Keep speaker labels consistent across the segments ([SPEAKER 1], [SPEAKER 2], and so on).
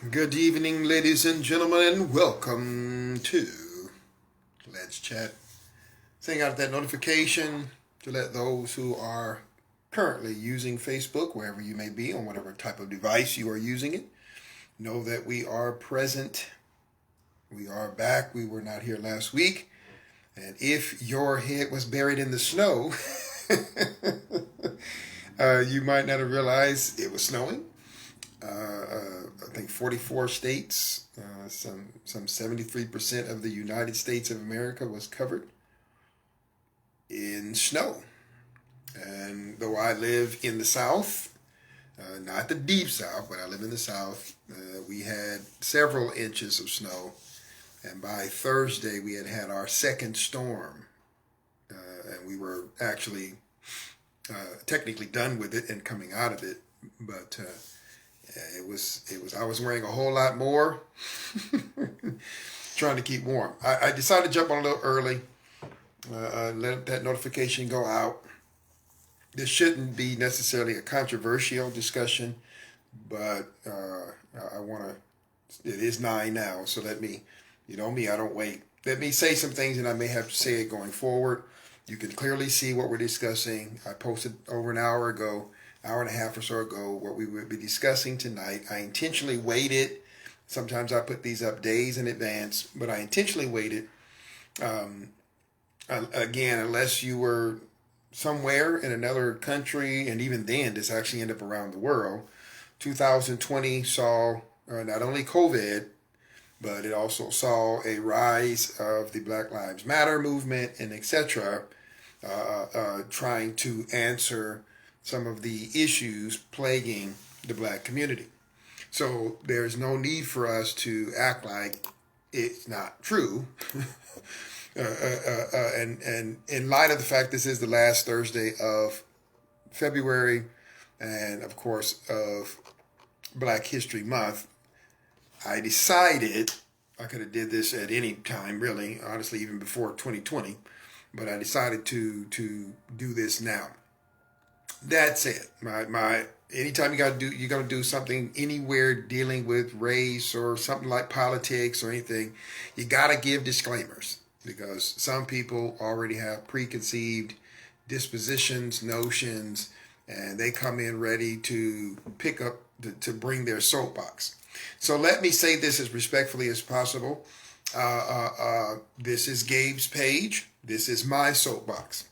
[SPEAKER 1] Good evening, ladies and gentlemen, and welcome to Let's Chat. Sending out that notification to let those who are currently using Facebook, wherever you may be, on whatever type of device you are using it, know that we are present. We are back. We were not here last week. And if your head was buried in the snow, you might not have realized it was snowing. I think 44 states, some 73% of the United States of America was covered in snow. And though I live in the South, not the deep South, but I live in the South, we had several inches of snow. And by Thursday, we had our second storm. And we were actually technically done with it and coming out of it. But it was. I was wearing a whole lot more, trying to keep warm. I decided to jump on a little early, let that notification go out. This shouldn't be necessarily a controversial discussion, but I want to. It is 9 now, so let me. You know me, I don't wait. Let me say some things, and I may have to say it going forward. You can clearly see what we're discussing. I posted over an hour and a half or so ago, what we would be discussing tonight. I intentionally waited. Sometimes I put these up days in advance, but I intentionally waited. Again, unless you were somewhere in another country, and even then, this actually ended up around the world. 2020 saw not only COVID, but it also saw a rise of the Black Lives Matter movement and etc., trying to answer some of the issues plaguing the black community. So there's no need for us to act like it's not true. And in light of the fact this is the last Thursday of February, and of course of Black History Month, I decided, I could have did this at any time, really, honestly, even before 2020, but I decided to do this now. That's it. My anytime you're gonna do something anywhere dealing with race or something like politics or anything, you gotta give disclaimers, because some people already have preconceived dispositions, notions, and they come in ready to pick up to bring their soapbox. So let me say this as respectfully as possible. This is Gabe's page. This is my soapbox.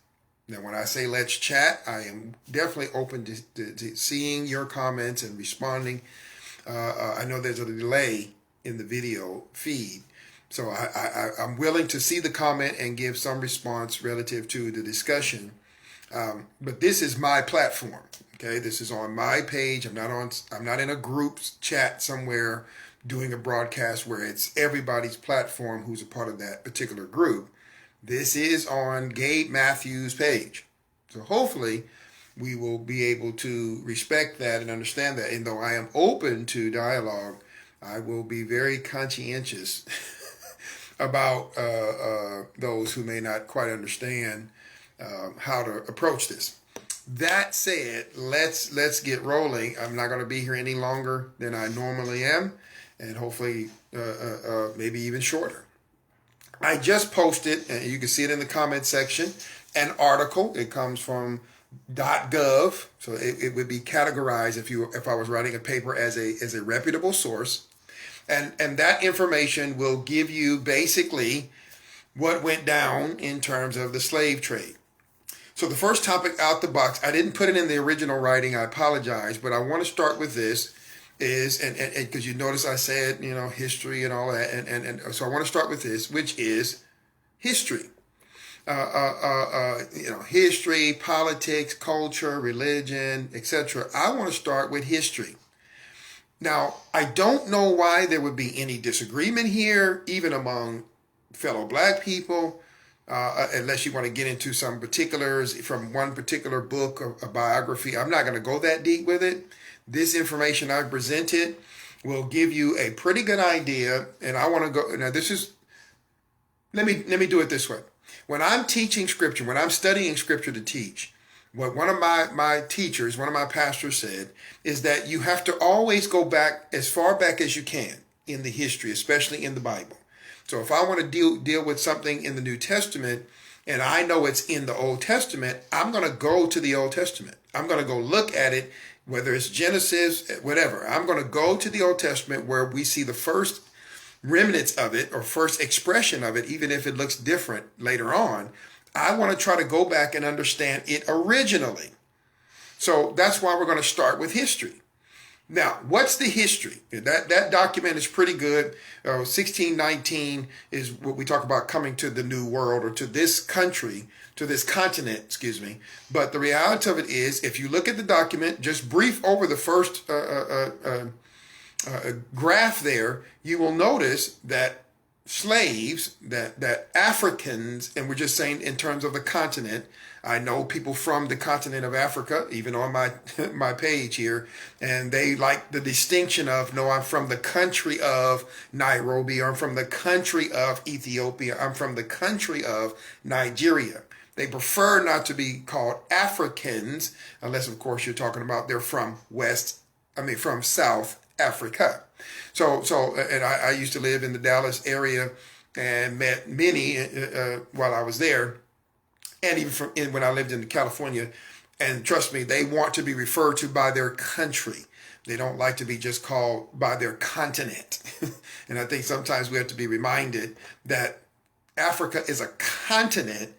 [SPEAKER 1] Now, when I say let's chat, I am definitely open to seeing your comments and responding. I know there's a delay in the video feed, so I'm willing to see the comment and give some response relative to the discussion. But this is my platform. Okay, this is on my page. I'm not in a group chat somewhere doing a broadcast where it's everybody's platform who's a part of that particular group. This is on Gabe Matthews' page. So hopefully we will be able to respect that and understand that. And though I am open to dialogue, I will be very conscientious about those who may not quite understand how to approach this. That said, let's get rolling. I'm not going to be here any longer than I normally am, and hopefully maybe even shorter. I just posted, and you can see it in the comment section, an article. It comes from .gov, so it would be categorized if I was writing a paper as a reputable source, and that information will give you basically what went down in terms of the slave trade. So the first topic out the box, I didn't put it in the original writing, I apologize, but I want to start with this, is, and because you notice I said, history and all that, and so I want to start with this, which is history. History, politics, culture, religion, etc. I want to start with history. Now, I don't know why there would be any disagreement here, even among fellow black people, unless you want to get into some particulars from one particular book or a biography. I'm not going to go that deep with it. This information I've presented will give you a pretty good idea, and I want to go, now this is, let me do it this way. When I'm teaching scripture, when I'm studying scripture to teach, what one of my teachers, one of my pastors said, is that you have to always go back as far back as you can in the history, especially in the Bible. So if I want to deal with something in the New Testament and I know it's in the Old Testament, I'm going to go to the Old Testament. I'm going to go look at it, whether it's Genesis, whatever. I'm going to go to the Old Testament where we see the first remnants of it or first expression of it, even if it looks different later on. I want to try to go back and understand it originally. So that's why we're going to start with history. Now, what's the history? That document is pretty good. 1619 is what we talk about coming to the New World or to this country, to this continent, excuse me. But the reality of it is, if you look at the document, just brief over the first graph there, you will notice that slaves, that Africans, and we're just saying in terms of the continent. I know people from the continent of Africa, even on my page here, and they like the distinction of, no, I'm from the country of Nairobi, or I'm from the country of Ethiopia, I'm from the country of Nigeria. They prefer not to be called Africans, unless, of course, you're talking about they're from from South Africa. So, and I used to live in the Dallas area and met many while I was there, and even when I lived in California. And trust me, they want to be referred to by their country. They don't like to be just called by their continent. And I think sometimes we have to be reminded that Africa is a continent,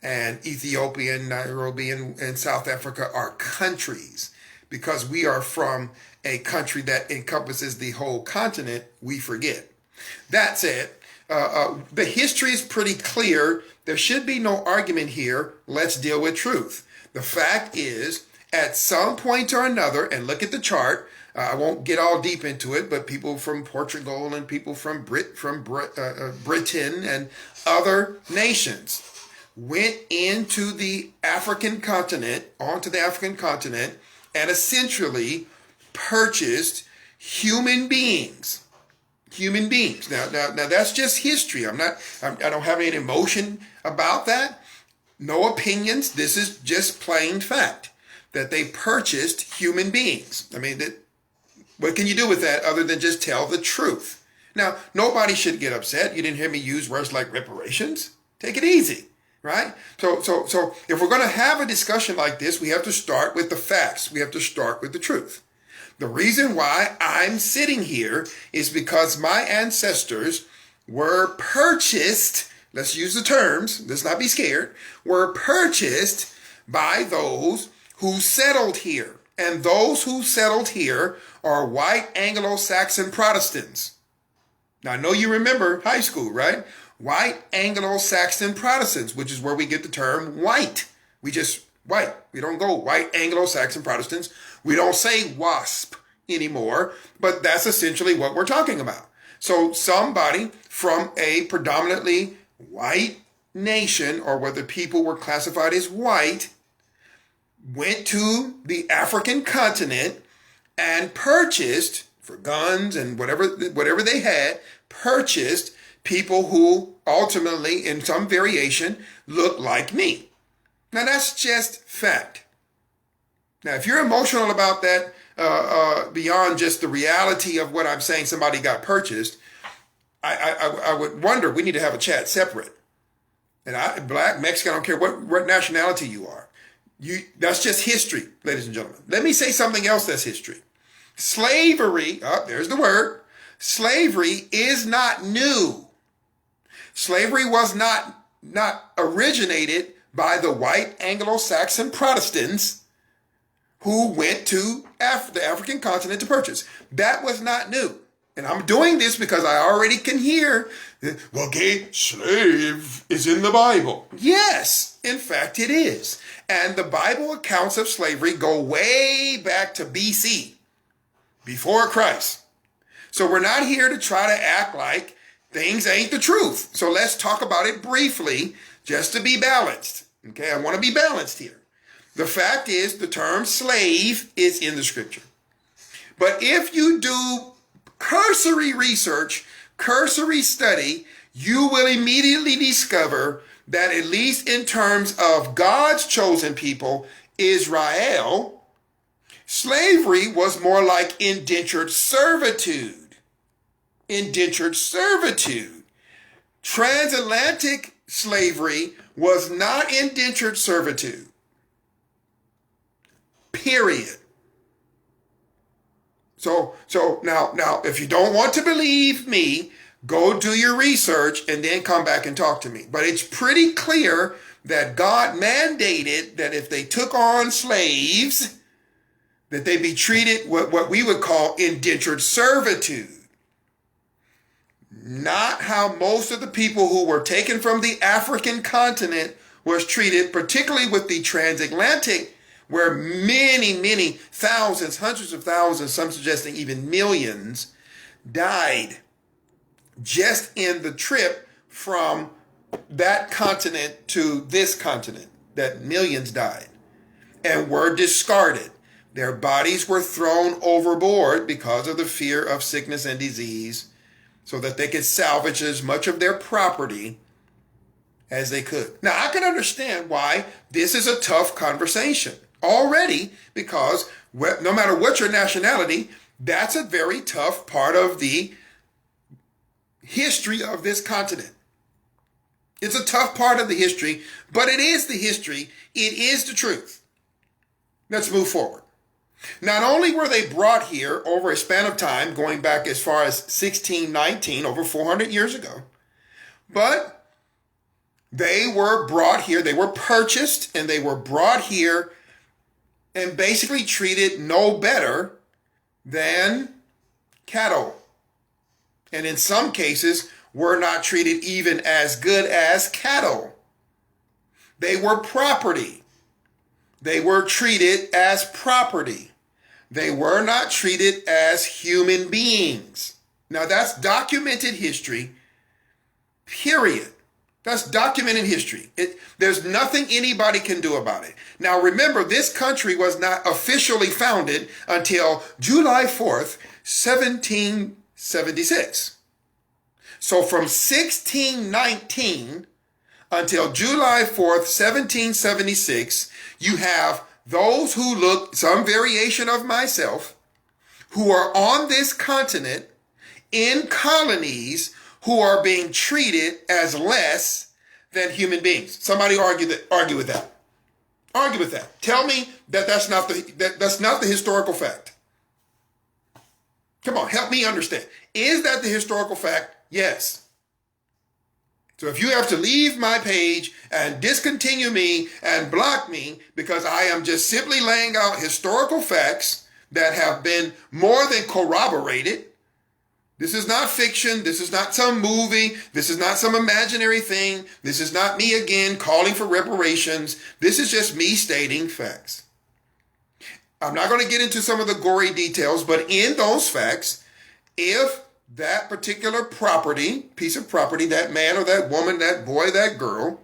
[SPEAKER 1] and Ethiopia and Nairobi and South Africa are countries. Because we are from a country that encompasses the whole continent, we forget. That said, the history is pretty clear. There should be no argument here. Let's deal with truth. The fact is, at some point or another, and look at the chart, I won't get all deep into it, but people from Portugal and people from Britain and other nations went into the African continent, onto the African continent, and essentially purchased human beings. Human beings. Now that's just history. I don't have any emotion about that. No opinions. This is just plain fact that they purchased human beings. I mean, what can you do with that other than just tell the truth? Now, nobody should get upset. You didn't hear me use words like reparations. Take it easy, right? So if we're going to have a discussion like this, we have to start with the facts. We have to start with the truth. The reason why I'm sitting here is because my ancestors were purchased, let's use the terms, let's not be scared, were purchased by those who settled here. And those who settled here are white Anglo-Saxon Protestants. Now, I know you remember high school, right? White Anglo-Saxon Protestants, which is where we get the term white. White. We don't go white Anglo-Saxon Protestants. We don't say WASP anymore, but that's essentially what we're talking about. So somebody from a predominantly white nation, or whether people were classified as white, went to the African continent and purchased, for guns and whatever they had, purchased people who ultimately, in some variation, looked like me. Now, that's just fact. Now, if you're emotional about that, beyond just the reality of what I'm saying, somebody got purchased, I would wonder, we need to have a chat separate. And black, Mexican, I don't care what nationality you are. That's just history, ladies and gentlemen. Let me say something else that's history. Slavery, there's the word. Slavery is not new. Slavery was not originated by the white Anglo-Saxon Protestants who went to the African continent to purchase. That was not new. And I'm doing this because I already can hear, well, Gabe, slave is in the Bible. Yes, in fact, it is. And the Bible accounts of slavery go way back to BC, before Christ. So we're not here to try to act like things ain't the truth. So let's talk about it briefly, just to be balanced. Okay, I want to be balanced here. The fact is, the term slave is in the scripture. But if you do cursory research, cursory study, you will immediately discover that, at least in terms of God's chosen people, Israel, slavery was more like indentured servitude. Indentured servitude. Transatlantic slavery was not indentured servitude. Period. So now, if you don't want to believe me, go do your research and then come back and talk to me. But it's pretty clear that God mandated that if they took on slaves, that they be treated what we would call indentured servitude. Not how most of the people who were taken from the African continent was treated, particularly with the transatlantic, where many, many thousands, hundreds of thousands, some suggesting even millions, died just in the trip from that continent to this continent, that millions died and were discarded. Their bodies were thrown overboard because of the fear of sickness and disease so that they could salvage as much of their property as they could. Now, I can understand why this is a tough conversation already, because no matter what your nationality, that's a very tough part of the history of this continent. It's a tough part of the history, but it is the history. It is the truth. Let's move forward. Not only were they brought here over a span of time, going back as far as 1619, over 400 years ago, but they were brought here, they were purchased, and they were brought here and basically treated no better than cattle. And in some cases, were not treated even as good as cattle. They were property. They were treated as property. They were not treated as human beings. Now that's documented history, period. That's documented history. There's nothing anybody can do about it. Now remember, this country was not officially founded until July 4th, 1776. So from 1619 until July 4th, 1776, you have those who look, some variation of myself, who are on this continent in colonies who are being treated as less than human beings. Somebody argue with that. Argue with that. Tell me that that's not the historical fact. Come on, help me understand. Is that the historical fact? Yes. So if you have to leave my page and discontinue me and block me because I am just simply laying out historical facts that have been more than corroborated. This is not fiction. This is not some movie. This is not some imaginary thing. This is not me again calling for reparations. This is just me stating facts. I'm not going to get into some of the gory details, but in those facts, if that particular piece of property, that man or that woman, that boy, that girl,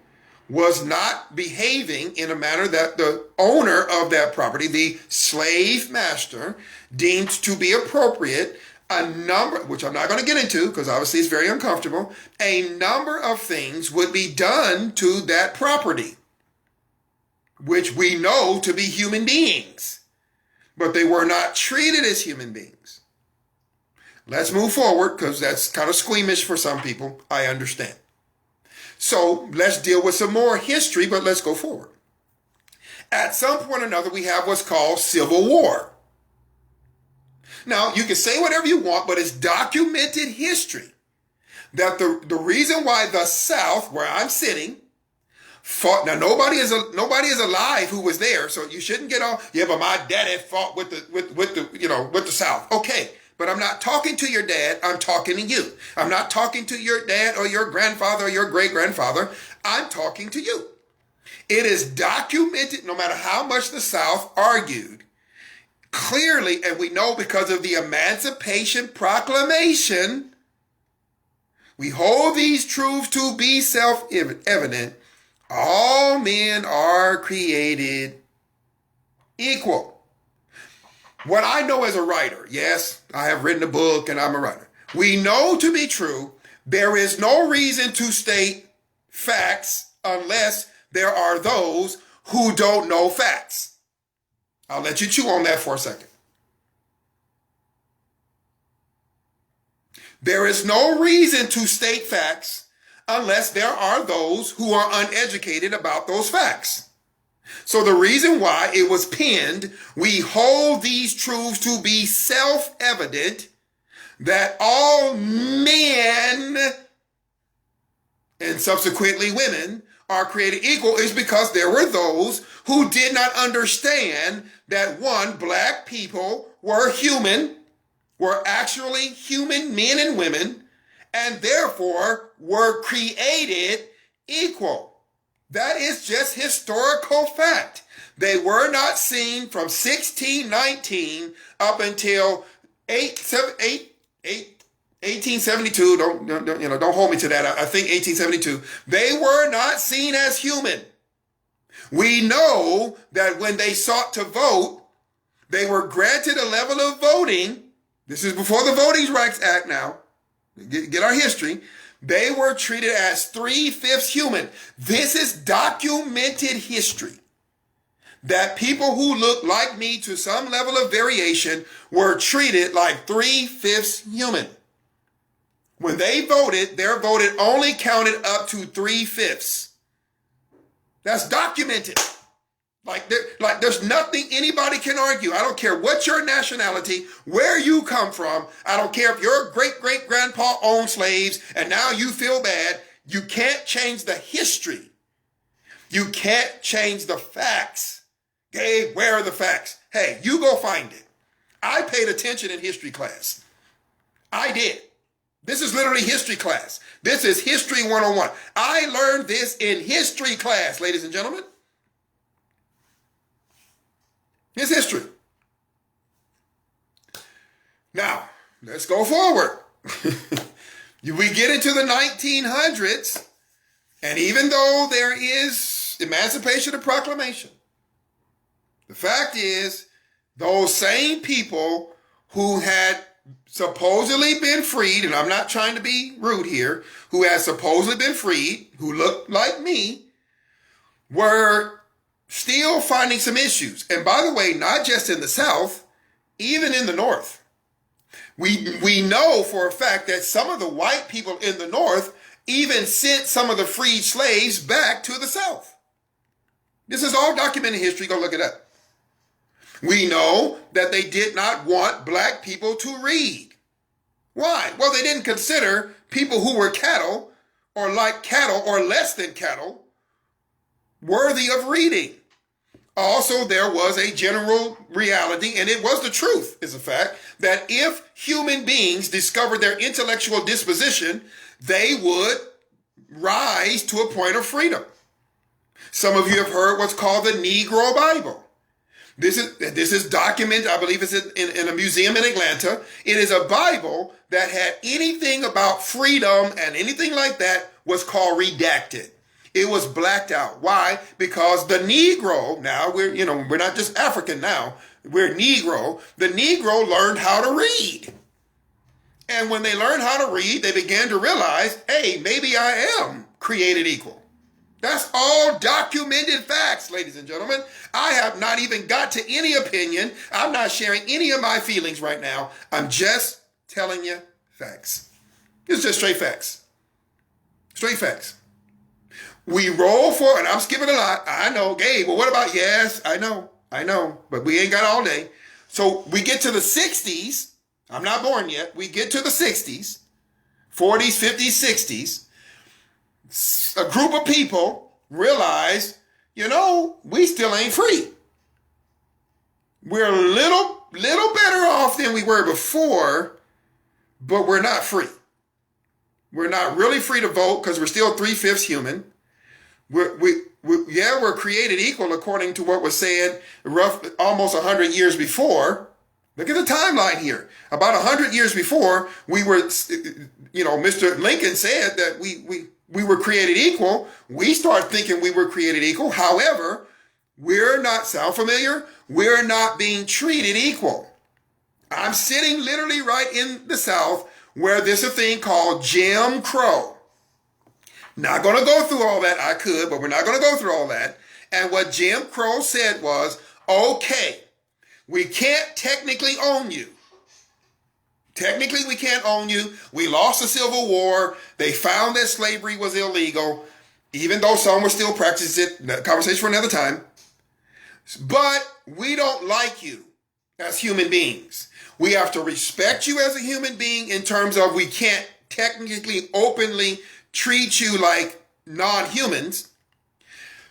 [SPEAKER 1] was not behaving in a manner that the owner of that property, the slave master, deemed to be appropriate, a number, which I'm not going to get into because obviously it's very uncomfortable, a number of things would be done to that property, which we know to be human beings, but they were not treated as human beings. Let's move forward because that's kind of squeamish for some people. I understand. So let's deal with some more history, but let's go forward. At some point or another, we have what's called civil war. Now, you can say whatever you want, but it's documented history that the reason why the South, where I'm sitting, fought. Now, nobody is alive who was there, so you shouldn't get all, yeah, but my daddy fought with the South. Okay, but I'm not talking to your dad. I'm talking to you. I'm not talking to your dad or your grandfather or your great-grandfather. I'm talking to you. It is documented, no matter how much the South argued, clearly, and we know because of the Emancipation Proclamation, we hold these truths to be self-evident. All men are created equal. What I know as a writer, yes, I have written a book and I'm a writer. We know to be true, there is no reason to state facts unless there are those who don't know facts. I'll let you chew on that for a second. There is no reason to state facts unless there are those who are uneducated about those facts. So the reason why it was penned, we hold these truths to be self-evident that all men and subsequently women are created equal, is because there were those who did not understand that, one, black people were human, were actually human men and women, and therefore were created equal. That is just historical fact. They were not seen from 1619 up until 1872. Don't hold me to that. I think 1872. They were not seen as human. We know that when they sought to vote, they were granted a level of voting. This is before the Voting Rights Act now. Get our history. They were treated as 3/5 human. This is documented history. That people who look like me to some level of variation were treated like 3/5 human. When they voted, their vote only counted up to 3/5. That's documented. There's nothing anybody can argue. I don't care what your nationality, where you come from. I don't care if your great-great-grandpa owned slaves and now you feel bad. You can't change the history. You can't change the facts. Gabe, where are the facts? Hey, you go find it. I paid attention in history class. I did. This is literally history class. This is History 101. I learned this in history class, ladies and gentlemen. It's history. Now, let's go forward. We get into the 1900s, and even though there is Emancipation and Proclamation, the fact is, those same people who had supposedly been freed, and I'm not trying to be rude here, who had supposedly been freed, who looked like me, were still finding some issues. And by the way, not just in the South, even in the North. We know for a fact that some of the white people in the North even sent some of the freed slaves back to the South. This is all documented history. Go look it up. We know that they did not want black people to read. Why? Well, they didn't consider people who were cattle or like cattle or less than cattle worthy of reading. Also, there was a general reality, and it was the truth, is a fact, that if human beings discovered their intellectual disposition, they would rise to a point of freedom. Some of you have heard what's called the Negro Bible. This is documented, I believe it's in a museum in Atlanta. It is a Bible that had anything about freedom and anything like that was called redacted. It was blacked out. Why? Because the Negro, now we're not just African now, we're Negro. The Negro learned how to read. And when they learned how to read, they began to realize, hey, maybe I am created equal. That's all documented facts, ladies and gentlemen. I have not even got to any opinion. I'm not sharing any of my feelings right now. I'm just telling you facts. It's just straight facts. Straight facts. We roll for, and I'm skipping a lot. I know, Gabe, well, what about, yes, I know, but we ain't got all day. So we get to the 60s. I'm not born yet. We get to the 60s, 40s, 50s, 60s. A group of people realize, we still ain't free. We're a little better off than we were before, but we're not free. We're not really free to vote because we're still 3/5 human. We're created equal according to what was said almost 100 years before. Look at the timeline here. About 100 years before, we were, Mr. Lincoln said that we were created equal. We start thinking we were created equal. However, we're not, sound familiar? We're not being treated equal. I'm sitting literally right in the South where there's a thing called Jim Crow. Not going to go through all that. I could, but we're not going to go through all that. And what Jim Crow said was, okay, we can't technically own you. Technically, we can't own you. We lost the Civil War. They found that slavery was illegal, even though some were still practicing it. Conversation for another time. But we don't like you as human beings. We have to respect you as a human being in terms of we can't technically openly treat you like non-humans.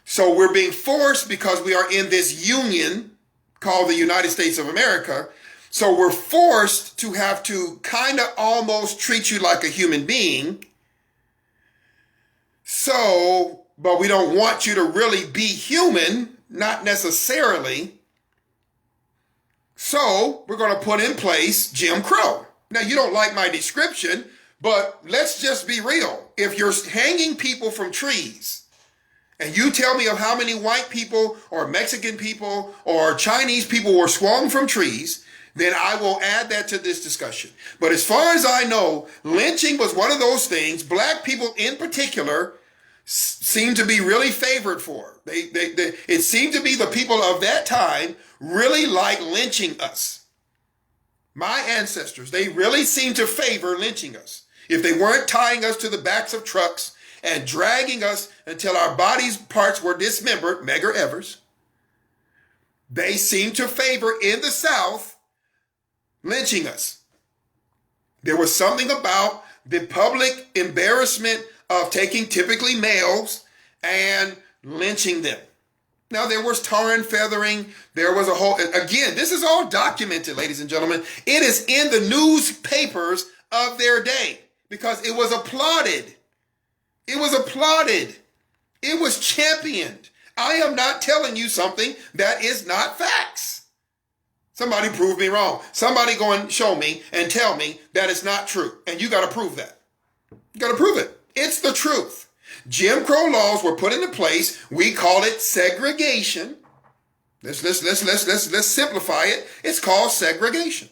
[SPEAKER 1] So we're being forced because we are in this union called the United States of America. So we're forced to have to kind of almost treat you like a human being. So, but we don't want you to really be human, not necessarily. So we're going to put in place Jim Crow. Now, you don't like my description, but let's just be real. If you're hanging people from trees, and you tell me of how many white people or Mexican people or Chinese people were swung from trees, then I will add that to this discussion. But as far as I know, lynching was one of those things black people in particular seem to be really favored for. It seemed to be the people of that time really like lynching us. My ancestors, they really seemed to favor lynching us. If they weren't tying us to the backs of trucks and dragging us until our bodies parts were dismembered, Medgar Evers, they seemed to favor in the South lynching us. There was something about the public embarrassment of taking typically males and lynching them. Now, there was tar and feathering. There was a whole, again, this is all documented, ladies and gentlemen. It is in the newspapers of their day because it was applauded. It was applauded. It was championed. I am not telling you something that is not facts. Somebody prove me wrong. Somebody go and show me and tell me that it's not true. And you got to prove that. You got to prove it. It's the truth. Jim Crow laws were put into place. We call it segregation. Let's simplify it. It's called segregation.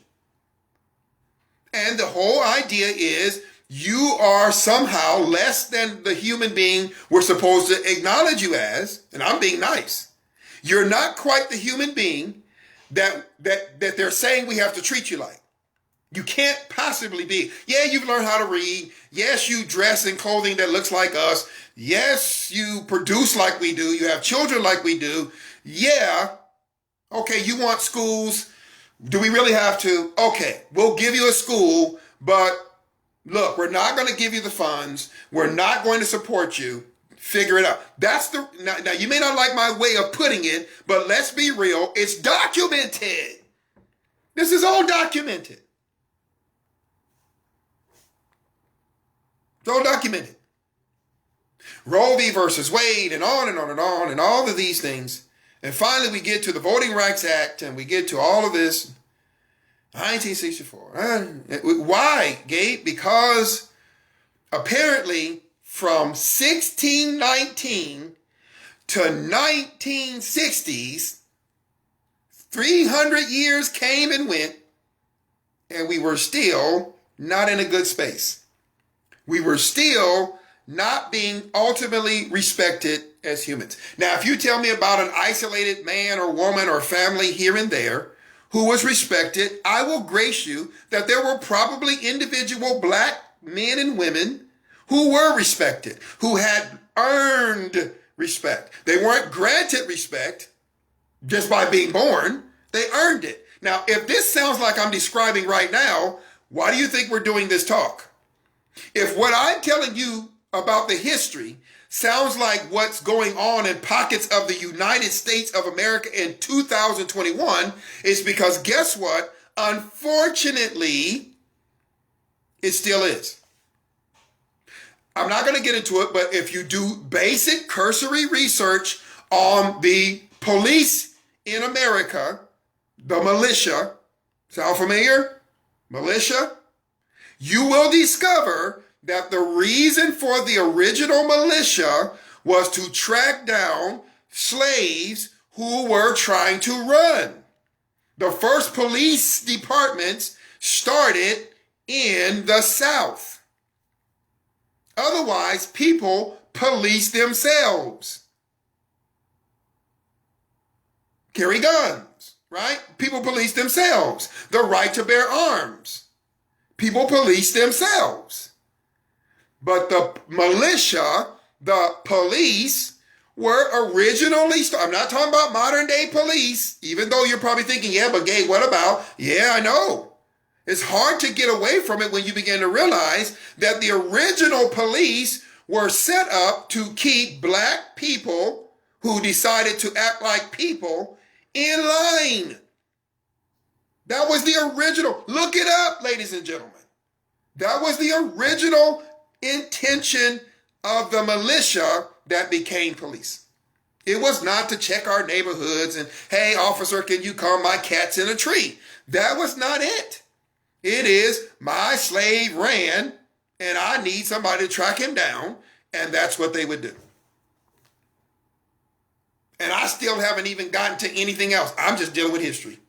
[SPEAKER 1] And the whole idea is you are somehow less than the human being we're supposed to acknowledge you as, and I'm being nice. You're not quite the human being that they're saying we have to treat you like. You can't possibly be. Yeah, you've learned how to read. Yes, you dress in clothing that looks like us. Yes, you produce like we do. You have children like we do. Yeah. Okay, you want schools. Do we really have to? Okay, we'll give you a school, but look, we're not going to give you the funds. We're not going to support you. Figure it out. That's the, now you may not like my way of putting it, but let's be real. It's documented. This is all documented. It's all documented. Roe v. versus Wade and on and on and on and all of these things. And finally we get to the Voting Rights Act and we get to all of this. 1964. Why, Gabe? Because apparently from 1619 to 1960s, 300 years came and went, and we were still not in a good space. We were still not being ultimately respected as humans. Now, if you tell me about an isolated man or woman or family here and there who was respected, I will grace you that there were probably individual black men and women who were respected, who had earned respect. They weren't granted respect just by being born. They earned it. Now, if this sounds like I'm describing right now, why do you think we're doing this talk? If what I'm telling you about the history sounds like what's going on in pockets of the United States of America in 2021, it's because guess what? Unfortunately, it still is. I'm not going to get into it, but if you do basic cursory research on the police in America, the militia, sound familiar? Militia? You will discover that the reason for the original militia was to track down slaves who were trying to run. The first police departments started in the South. Otherwise, people police themselves. Carry guns. right? People police themselves. The right to bear arms. People police themselves. But the militia, the police, were originally, I'm not talking about modern day police, even though you're probably thinking, yeah, but Gabe, what about? Yeah, I know. It's hard to get away from it when you begin to realize that the original police were set up to keep black people who decided to act like people in line. That was the original. Look it up, ladies and gentlemen. That was the original intention of the militia that became police. It was not to check our neighborhoods and, hey, officer, can you come? My cat's in a tree. That was not it. It is my slave ran and I need somebody to track him down, and that's what they would do. And I still haven't even gotten to anything else. I'm just dealing with history.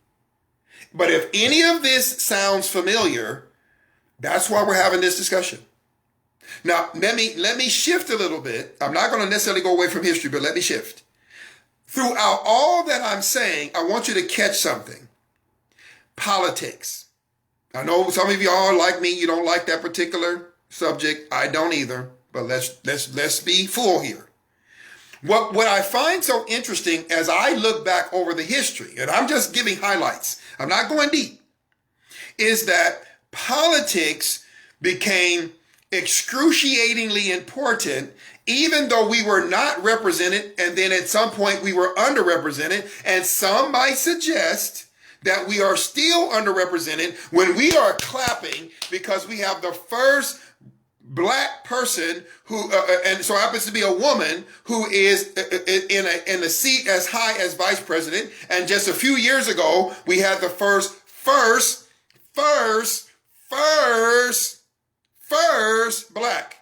[SPEAKER 1] But if any of this sounds familiar, that's why we're having this discussion. Now, let me shift a little bit. I'm not going to necessarily go away from history, but let me shift. Throughout all that I'm saying, I want you to catch something. Politics. I know some of you all like me, you don't like that particular subject. I don't either, but let's be full here. What I find so interesting as I look back over the history, and I'm just giving highlights, I'm not going deep, is that politics became excruciatingly important, even though we were not represented, and then at some point we were underrepresented, and some might suggest that we are still underrepresented when we are clapping because we have the first black person who, and so happens to be a woman, who is in a seat as high as vice president. And just a few years ago, we had the first black.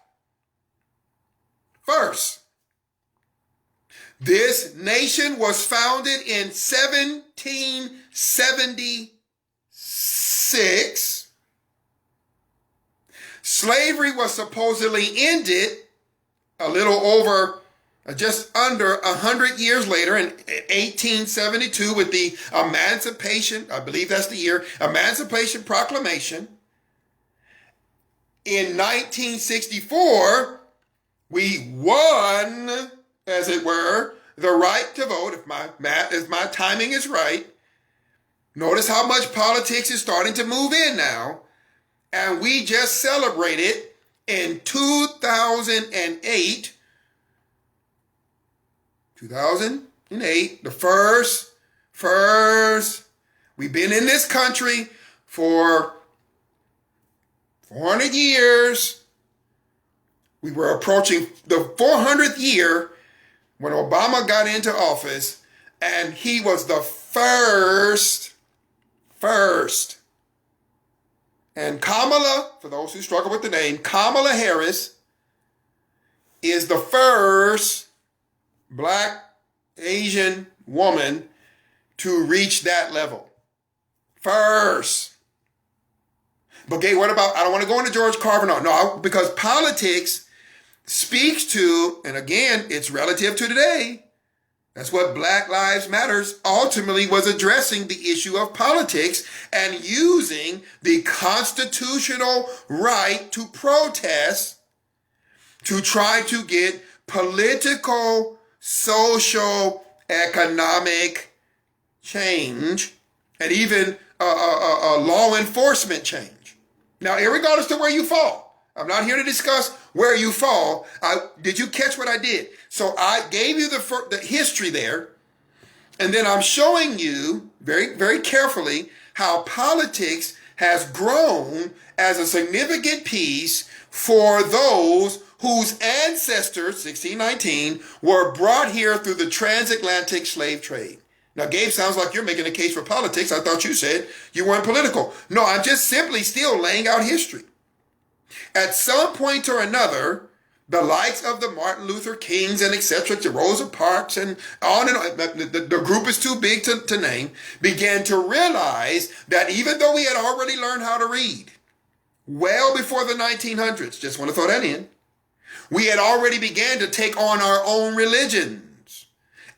[SPEAKER 1] First. This nation was founded in 1776. Slavery was supposedly ended a little over, just under 100 years later in 1872 with the Emancipation, I believe that's the year, Emancipation Proclamation. In 1964, we won, as it were, the right to vote, if my timing is right. Notice how much politics is starting to move in now. And we just celebrated in 2008, the first, we've been in this country for 400 years. We were approaching the 400th year when Obama got into office, and he was the first. And Kamala, for those who struggle with the name, Kamala Harris is the first black Asian woman to reach that level. First. But Gabe, what about, I don't want to go into George Carver. No, because politics speaks to, and again, it's relative to today. That's what Black Lives Matters ultimately was addressing, the issue of politics and using the constitutional right to protest to try to get political, social, economic change and even law enforcement change. Now, irregardless to where you fall, I'm not here to discuss where you fall. Did you catch what I did? So I gave you the history there, and then I'm showing you very, very carefully how politics has grown as a significant piece for those whose ancestors, 1619, were brought here through the transatlantic slave trade. Now, Gabe, sounds like you're making a case for politics. I thought you said you weren't political. No, I'm just simply still laying out history. At some point or another, the likes of the Martin Luther Kings and etc., the Rosa Parks and on, the group is too big to name, began to realize that even though we had already learned how to read well before the 1900s, just want to throw that in, we had already began to take on our own religions,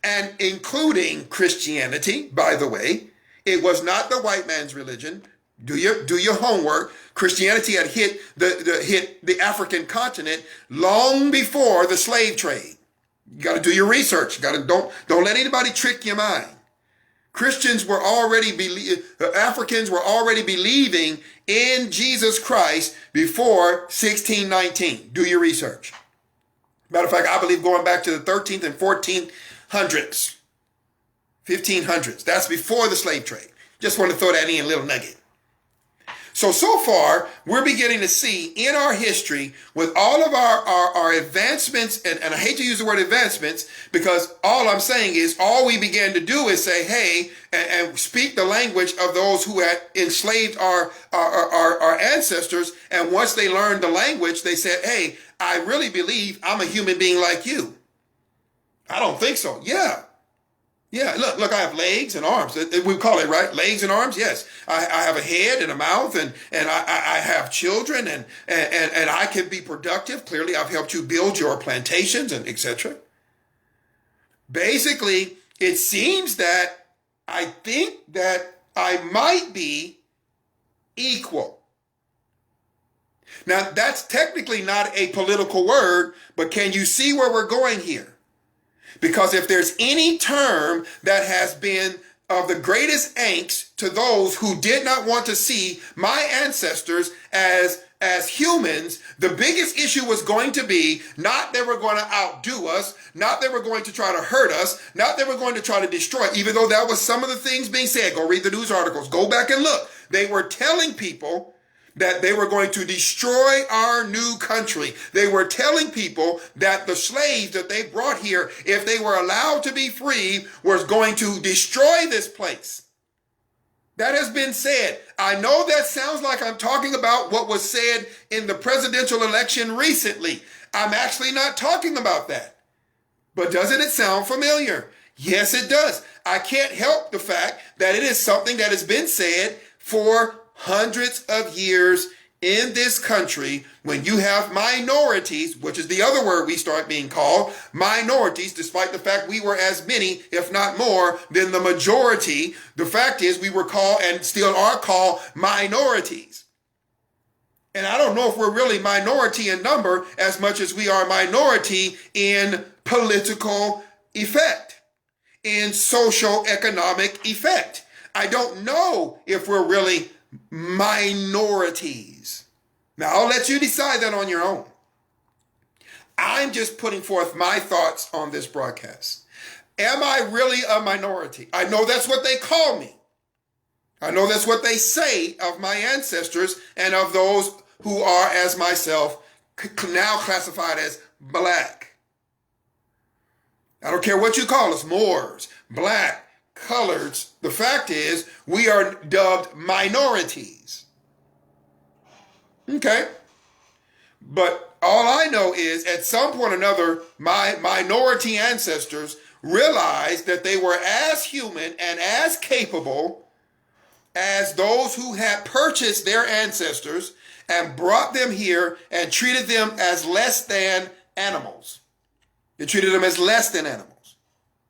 [SPEAKER 1] and including Christianity, by the way, It was not the white man's religion. Do your homework. Christianity had hit the African continent long before the slave trade. You got to do your research. Don't let anybody trick your mind. Africans were already believing in Jesus Christ before 1619. Do your research. Matter of fact, I believe going back to the 13th and 1400s, 1500s. That's before the slave trade. Just want to throw that in a little nugget. So far, we're beginning to see in our history with all of our advancements, and I hate to use the word advancements because all I'm saying is all we began to do is say, hey, and speak the language of those who had enslaved our ancestors. And once they learned the language, they said, hey, I really believe I'm a human being like you. I don't think so. Yeah. Yeah, look, I have legs and arms. We call it, right? Legs and arms, yes. I have a head and a mouth, and I have children, and I can be productive. Clearly, I've helped you build your plantations and etc. Basically, it seems that I think that I might be equal. Now, that's technically not a political word, but can you see where we're going here? Because if there's any term that has been of the greatest angst to those who did not want to see my ancestors as humans, the biggest issue was going to be not they were going to outdo us, not they were going to try to hurt us, not they were going to try to destroy, even though that was some of the things being said. Go read the news articles. Go back and look. They were telling people that they were going to destroy our new country. They were telling people that the slaves that they brought here, if they were allowed to be free, was going to destroy this place. That has been said. I know that sounds like I'm talking about what was said in the presidential election recently. I'm actually not talking about that. But doesn't it sound familiar? Yes, it does. I can't help the fact that it is something that has been said for hundreds of years in this country. When you have minorities, which is the other word we start being called, minorities, despite the fact we were as many, if not more, than the majority, the fact is we were called and still are called minorities. And I don't know if we're really minority in number as much as we are minority in political effect, in social economic effect. I don't know if we're really minorities. Now, I'll let you decide that on your own. I'm just putting forth my thoughts on this broadcast. Am I really a minority? I know that's what they call me. I know that's what they say of my ancestors and of those who are, as myself, now classified as black. I don't care what you call us, Moors, black, coloreds. The fact is, we are dubbed minorities. Okay? But all I know is, at some point or another, my minority ancestors realized that they were as human and as capable as those who had purchased their ancestors and brought them here and treated them as less than animals. They treated them as less than animals.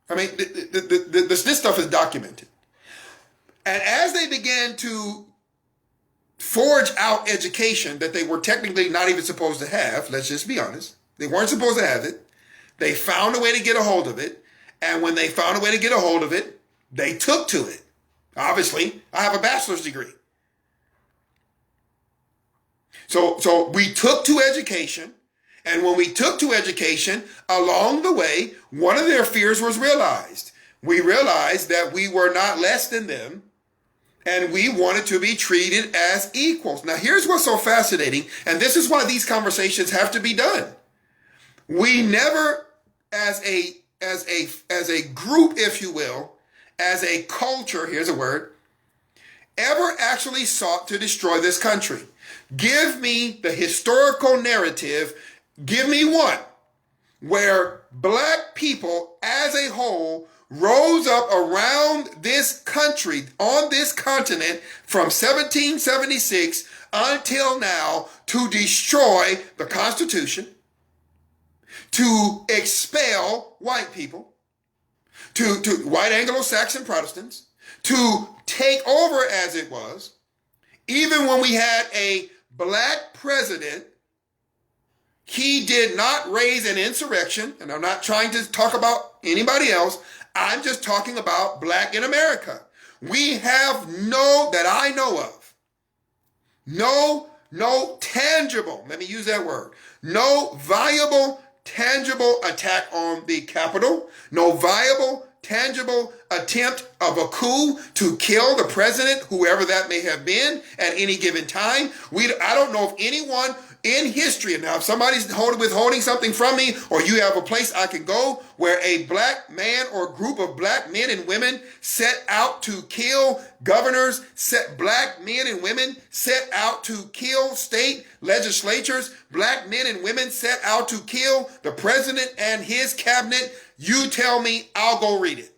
[SPEAKER 1] I mean, this stuff is documented. And as they began to forge out education that they were technically not even supposed to have, let's just be honest, they weren't supposed to have it. They found a way to get a hold of it. And when they found a way to get a hold of it, they took to it. Obviously, I have a bachelor's degree. So we took to education. And when we took to education, along the way, one of their fears was realized. We realized that we were not less than them, and we wanted to be treated as equals. Now, here's what's so fascinating, and this is why these conversations have to be done. We never, as a group, if you will, as a culture, here's a word, ever actually sought to destroy this country. Give me the historical narrative. Give me one where black people as a whole rose up around this country, on this continent, from 1776 until now to destroy the Constitution, to expel white people, to white Anglo-Saxon Protestants, to take over as it was, even when we had a black president, he did not raise an insurrection. And I'm not trying to talk about anybody else. I'm just talking about black in America. We have that I know of, no tangible, let me use that word, no viable, tangible attack on the Capitol, no viable, tangible attempt of a coup to kill the president, whoever that may have been at any given time. I don't know of anyone in history. Now, if somebody's withholding something from me, or you have a place I can go where a black man or group of black men and women set out to kill governors, black men and women set out to kill state legislatures, black men and women set out to kill the president and his cabinet, you tell me, I'll go read it.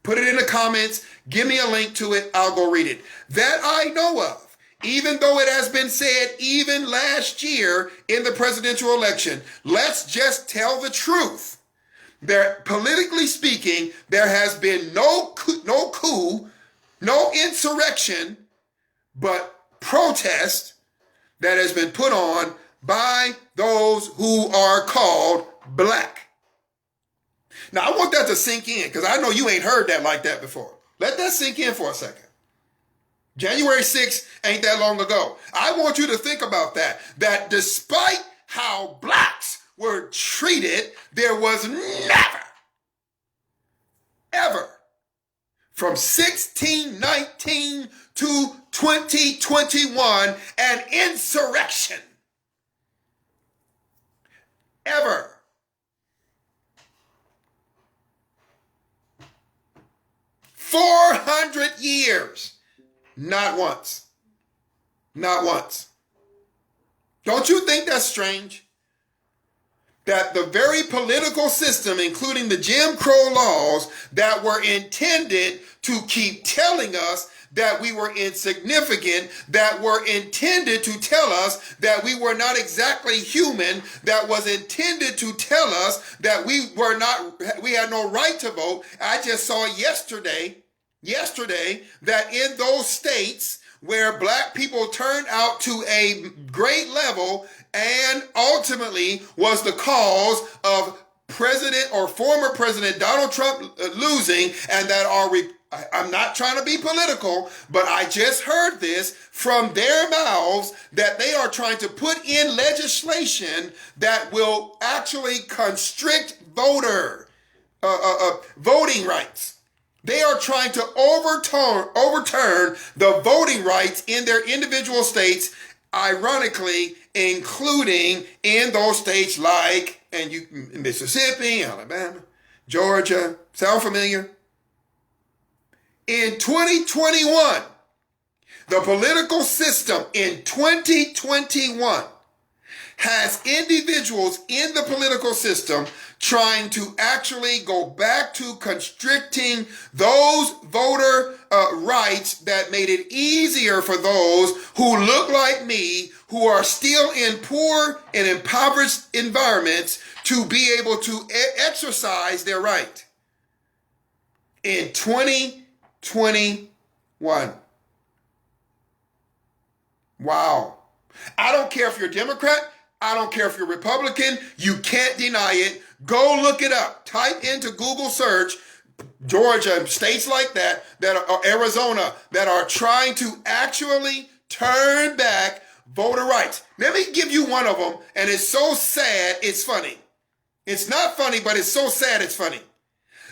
[SPEAKER 1] Put it in the comments. Give me a link to it. I'll go read it. That I know of. Even though it has been said even last year in the presidential election, let's just tell the truth. Politically speaking, there has been no coup, no insurrection, but protest that has been put on by those who are called black. Now, I want that to sink in, because I know you ain't heard that like that before. Let that sink in for a second. January 6th ain't that long ago. I want you to think about that despite how blacks were treated, there was never, ever, from 1619 to 2021, an insurrection. Ever. "400 years. Not once. Not once. Don't you think that's strange? That the very political system, including the Jim Crow laws that were intended to keep telling us that we were insignificant, that were intended to tell us that we were not exactly human, that was intended to tell us that we had no right to vote. I just saw yesterday that in those states where black people turned out to a great level and ultimately was the cause of President or former President Donald Trump losing, and that I'm not trying to be political, but I just heard this from their mouths that they are trying to put in legislation that will actually constrict voting rights. They are trying to overturn the voting rights in their individual states, ironically, including in those states like Mississippi, Alabama, Georgia. Sound familiar? In 2021, the political system in 2021 has individuals in the political system trying to actually go back to constricting those voter rights that made it easier for those who look like me, who are still in poor and impoverished environments, to be able to exercise their right. In 2021. Wow. I don't care if you're Democrat. I don't care if you're Republican. You can't deny it. Go look it up. Type into Google search Georgia, states like that are Arizona, that are trying to actually turn back voter rights. Let me give you one of them, and it's so sad, it's funny. It's not funny, but it's so sad, it's funny.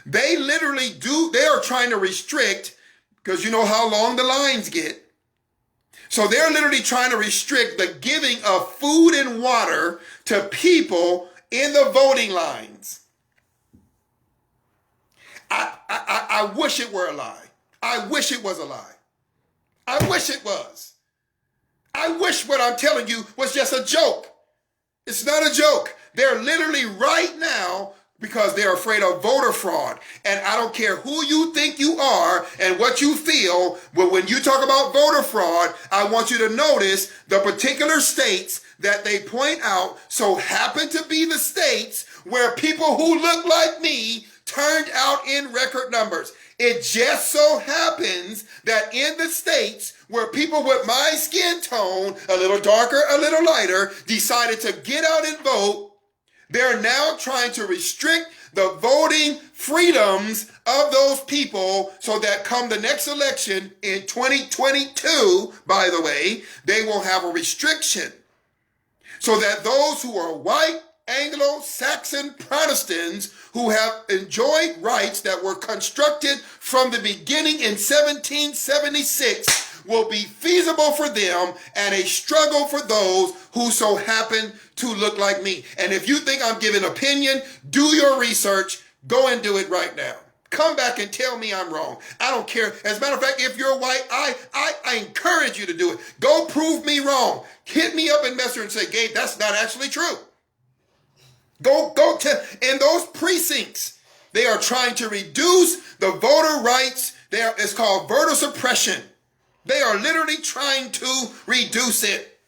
[SPEAKER 1] They are trying to restrict, because you know how long the lines get. So they're literally trying to restrict the giving of food and water to people in the voting lines. I wish it were a lie. I wish it was a lie. I wish it was. I wish what I'm telling you was just a joke. It's not a joke. They're literally right now, because they're afraid of voter fraud. And I don't care who you think you are and what you feel, but when you talk about voter fraud, I want you to notice the particular states that they point out so happen to be the states where people who look like me turned out in record numbers. It just so happens that in the states where people with my skin tone, a little darker, a little lighter, decided to get out and vote, they're now trying to restrict the voting freedoms of those people so that come the next election in 2022, by the way, they will have a restriction so that those who are white, Anglo-Saxon Protestants who have enjoyed rights that were constructed from the beginning in 1776 will be feasible for them and a struggle for those who so happen to look like me. And if you think I'm giving opinion, do your research. Go and do it right now. Come back and tell me I'm wrong. I don't care. As a matter of fact, if you're white, I encourage you to do it. Go prove me wrong. Hit me up in Messenger and say, Gabe, that's not actually true. Go to, in those precincts, they are trying to reduce the voter rights. It's called voter suppression. They are literally trying to reduce it.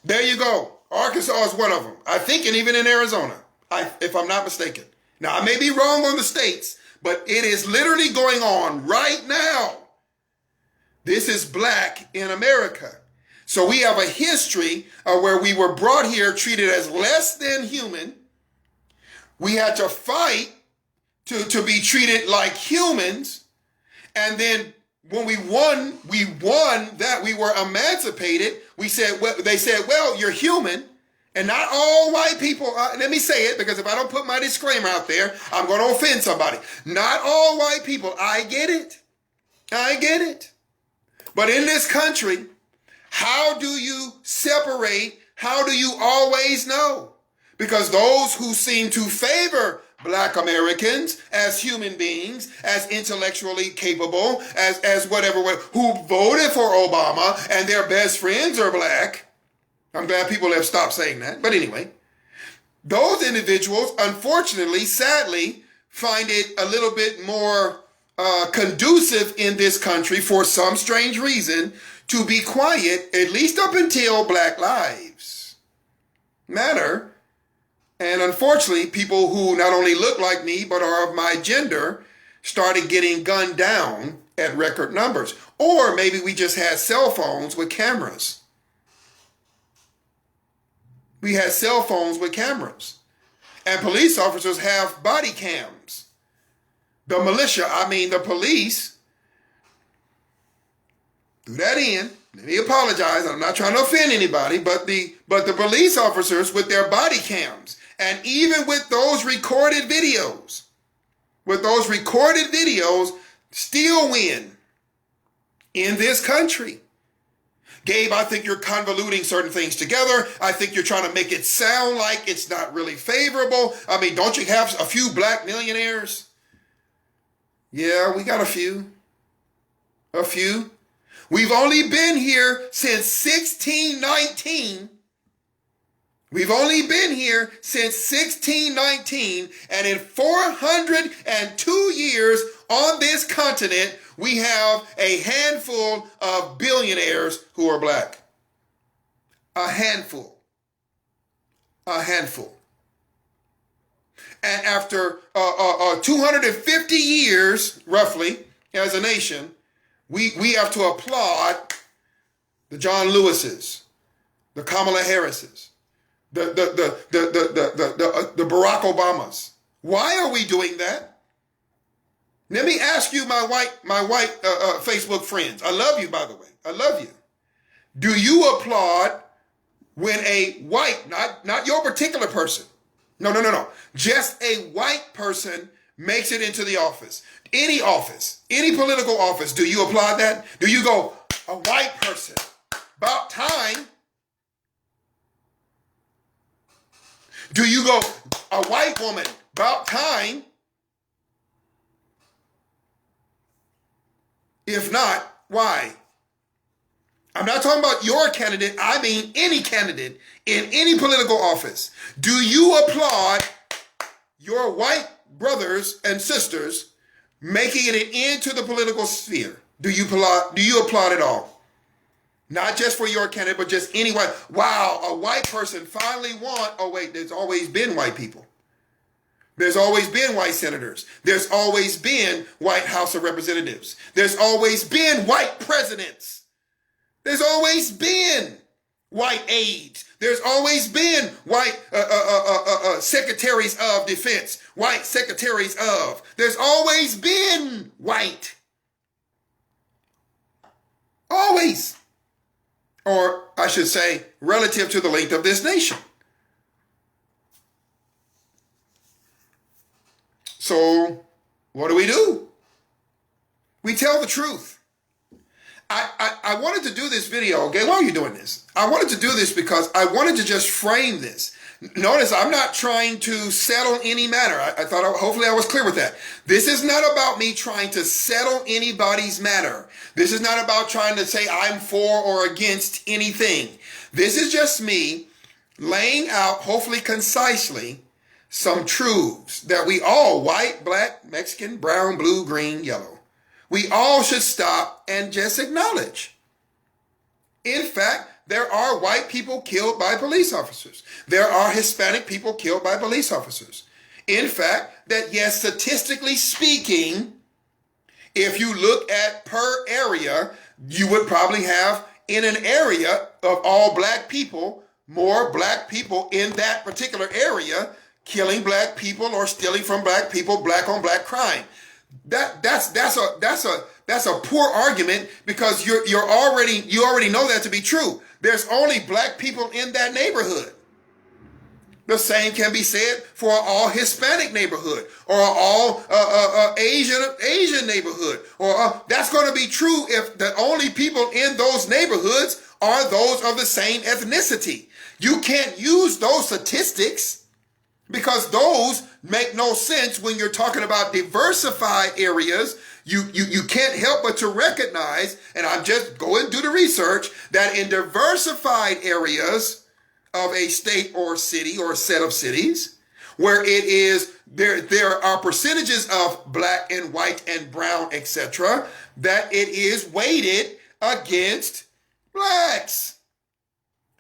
[SPEAKER 1] There you go. Arkansas is one of them. I think, and even in Arizona, if I'm not mistaken. Now, I may be wrong on the states, but it is literally going on right now. This is black in America. So we have a history where we were brought here treated as less than human. We had to fight to be treated like humans. And then when we won that, we were emancipated. They said, well, you're human. And not all white people, let me say it, because if I don't put my disclaimer out there, I'm going to offend somebody. Not all white people. I get it. But in this country, how do you separate? How do you always know? Because those who seem to favor black Americans as human beings, as intellectually capable, as whatever, who voted for Obama and their best friends are black. I'm glad people have stopped saying that. But anyway, those individuals, unfortunately, sadly, find it a little bit more conducive in this country for some strange reason to be quiet, at least up until Black Lives Matter. And unfortunately, people who not only look like me, but are of my gender, started getting gunned down at record numbers. Or maybe we just had cell phones with cameras. We had cell phones with cameras. And police officers have body cams. The militia, the police, threw that in. Let me apologize. I'm not trying to offend anybody, but the police officers with their body cams, and even with those recorded videos, still win in this country. Gabe, I think you're convoluting certain things together. I think you're trying to make it sound like it's not really favorable. Don't you have a few black millionaires? Yeah, we got a few. We've only been here since 1619. And in 402 years on this continent, we have a handful of billionaires who are black. A handful. And after 250 years, roughly, as a nation, we have to applaud the John Lewises, the Kamala Harrises, the Barack Obamas. Why are we doing that? Let me ask you, my white Facebook friends. I love you, by the way. I love you. Do you applaud when a white, not your particular person, no, just a white person makes it into the office? Any political office, do you applaud that? Do you go, a white person, about time? Do you go, a white woman, about time? If not, why? I'm not talking about your candidate. I mean any candidate in any political office. Do you applaud your white brothers and sisters making it into the political sphere? Do you applaud it all? Not just for your candidate, but just anyone. Wow, a white person finally won. Oh wait, there's always been white people. There's always been white senators. There's always been white House of Representatives. There's always been white presidents. There's always been white aides. There's always been white secretaries of defense, white secretaries of. There's always been white. Always. Or I should say, relative to the length of this nation. So what do? We tell the truth. I wanted to do this video. Okay, why are you doing this? I wanted to do this because I wanted to just frame this. Notice I'm not trying to settle any matter. I thought hopefully I was clear with that. This is not about me trying to settle anybody's matter. This is not about trying to say I'm for or against anything. This is just me laying out, hopefully concisely, some truths that we all, white, black, Mexican, brown, blue, green, yellow, we all should stop and just acknowledge. In fact, there are white people killed by police officers. There are Hispanic people killed by police officers. In fact, that yes, statistically speaking, if you look at per area, you would probably have in an area of all black people, more black people in that particular area killing black people or stealing from black people, black on black crime. That's a poor argument because you already know that to be true. There's only black people in that neighborhood. The same can be said for an all Hispanic neighborhood or an all Asian neighborhood. Or that's going to be true if the only people in those neighborhoods are those of the same ethnicity. You can't use those statistics because those make no sense when you're talking about diversified areas. You can't help but to recognize, and I'm just going to do the research, that in diversified areas of a state or city or a set of cities, where it is, there are percentages of black and white and brown, etc., that it is weighted against blacks,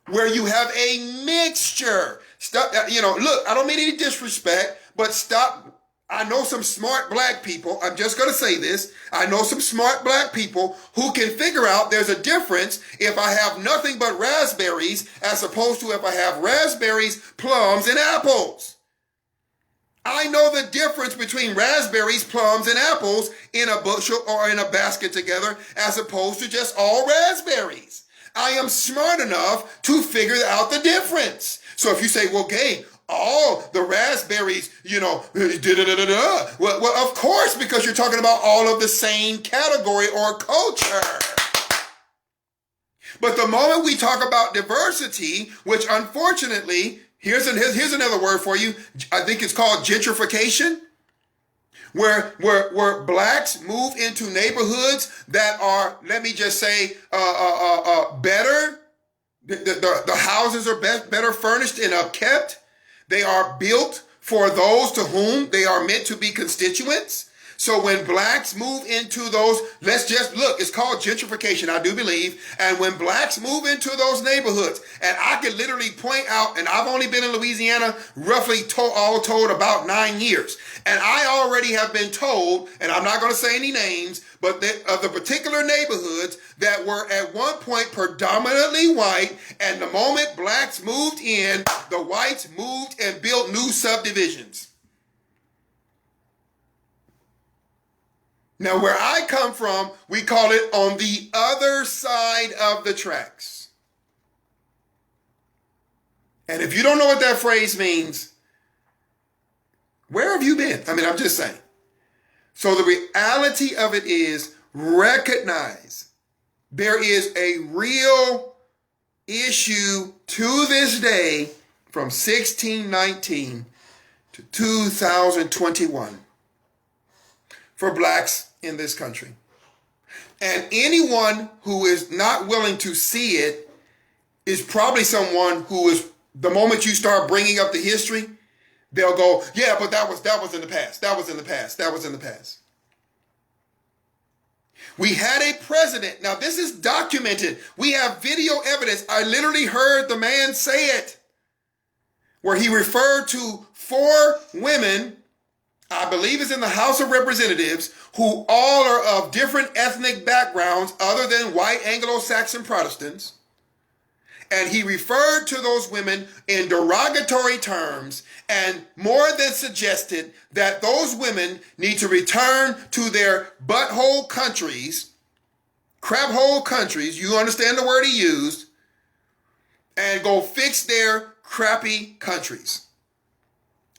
[SPEAKER 1] where you have a mixture. Stop, look, I don't mean any disrespect, but stop. I know some smart black people. I'm just going to say this. I know some smart black people who can figure out there's a difference if I have nothing but raspberries as opposed to if I have raspberries, plums, and apples. I know the difference between raspberries, plums, and apples in a bushel or in a basket together as opposed to just all raspberries. I am smart enough to figure out the difference. So if you say, well, Gabe, all the raspberries, well, of course, because you're talking about all of the same category or culture. But the moment we talk about diversity, which unfortunately, here's another word for you. I think it's called gentrification, where blacks move into neighborhoods that are, let me just say, better. The houses are better furnished and upkept. They are built for those to whom they are meant to be constituents. So when blacks move into those, let's just look, it's called gentrification, I do believe. And when blacks move into those neighborhoods, and I can literally point out, and I've only been in Louisiana roughly all told about 9 years. And I already have been told, and I'm not going to say any names, but of the particular neighborhoods that were at one point predominantly white, and the moment blacks moved in, the whites moved and built new subdivisions. Now, where I come from, we call it on the other side of the tracks. And if you don't know what that phrase means, where have you been? I mean, I'm just saying. So the reality of it is, recognize there is a real issue to this day from 1619 to 2021 for blacks in this country. And anyone who is not willing to see it is probably someone who is, the moment you start bringing up the history, they'll go, yeah, but that was in the past. That was in the past. That was in the past. We had a president. Now, this is documented. We have video evidence. I literally heard the man say it, where he referred to 4 women I believe it's in the House of Representatives, who all are of different ethnic backgrounds other than white Anglo-Saxon Protestants. And he referred to those women in derogatory terms and more than suggested that those women need to return to their butthole countries, crab hole countries, you understand the word he used, and go fix their crappy countries.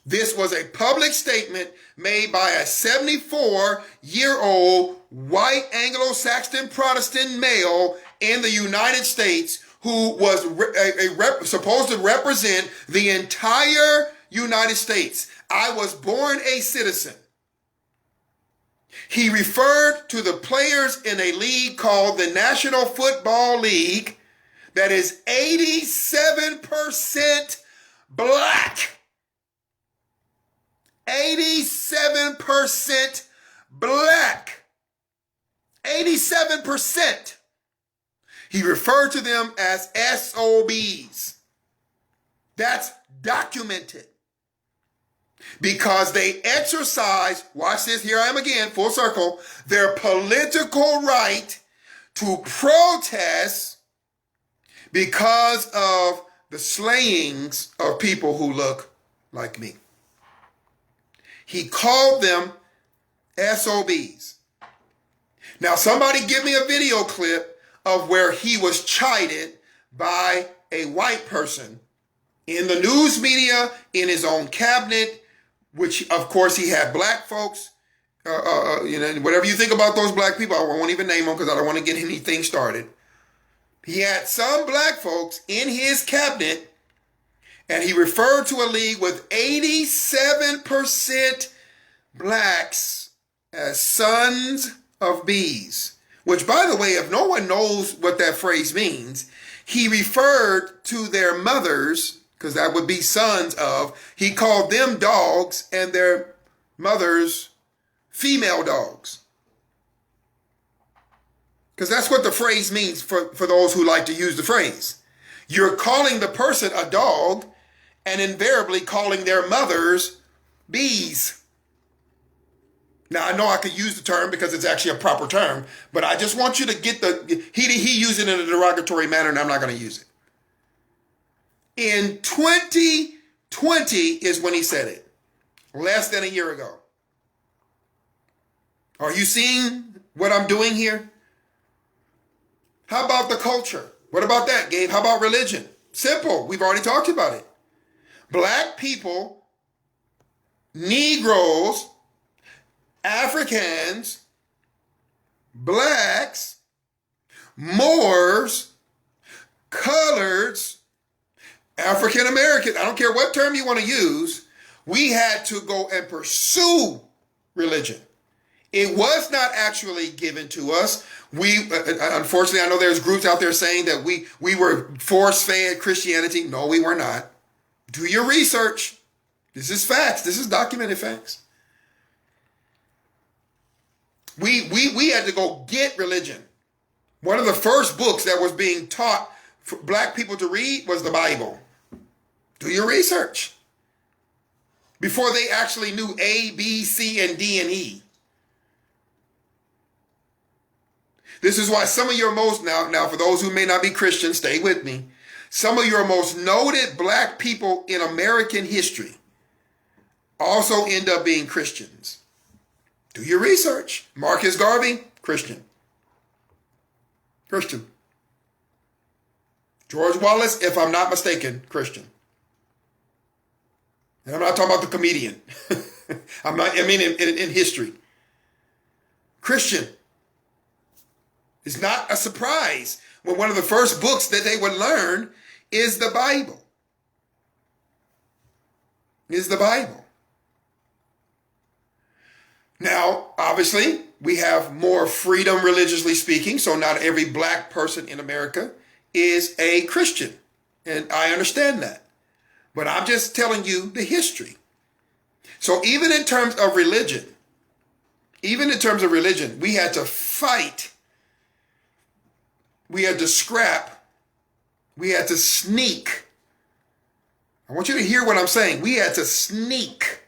[SPEAKER 1] This was a public statement made by a 74-year-old white Anglo-Saxon Protestant male in the United States who was supposed to represent the entire United States. I was born a citizen. He referred to the players in a league called the National Football League that is 87% black. 87% black. 87%. He referred to them as SOBs. That's documented. Because they exercise, watch this, here I am again, full circle, their political right to protest because of the slayings of people who look like me. He called them SOBs. Now somebody give me a video clip of where he was chided by a white person in the news media, in his own cabinet, which of course he had black folks. Whatever you think about those black people, I won't even name them because I don't want to get anything started. He had some black folks in his cabinet, and he referred to a league with 87% blacks as sons of bees. Which, by the way, if no one knows what that phrase means, he referred to their mothers, because that would be sons of, he called them dogs and their mothers female dogs. Because that's what the phrase means for those who like to use the phrase. You're calling the person a dog and invariably calling their mothers bees. Now, I know I could use the term because it's actually a proper term, but I just want you to get he used it in a derogatory manner, and I'm not going to use it. In 2020 is when he said it, less than a year ago. Are you seeing what I'm doing here? How about the culture? What about that, Gabe? How about religion? Simple. We've already talked about it. Black people, Negroes, Africans, blacks, Moors, coloreds, African Americans, I don't care what term you want to use, we had to go and pursue religion. It was not actually given to us. Unfortunately, I know there's groups out there saying that we were force-fed Christianity. No, we were not. Do your research. This is facts. This is documented facts. We had to go get religion. One of the first books that was being taught for black people to read was the Bible. Do your research. Before they actually knew A, B, C, and D, and E. This is why some of your most, now for those who may not be Christian, stay with me. Some of your most noted black people in American history also end up being Christians. Do your research. Marcus Garvey, Christian. Christian. George Wallace, if I'm not mistaken, Christian. And I'm not talking about the comedian. in history. Christian. It's not a surprise when one of the first books that they would learn is the Bible. Is the Bible. Now, obviously, we have more freedom religiously speaking, so not every black person in America is a Christian. And I understand that. But I'm just telling you the history. So even in terms of religion, we had to fight. We had to scrap. We had to sneak. I want you to hear what I'm saying. We had to sneak.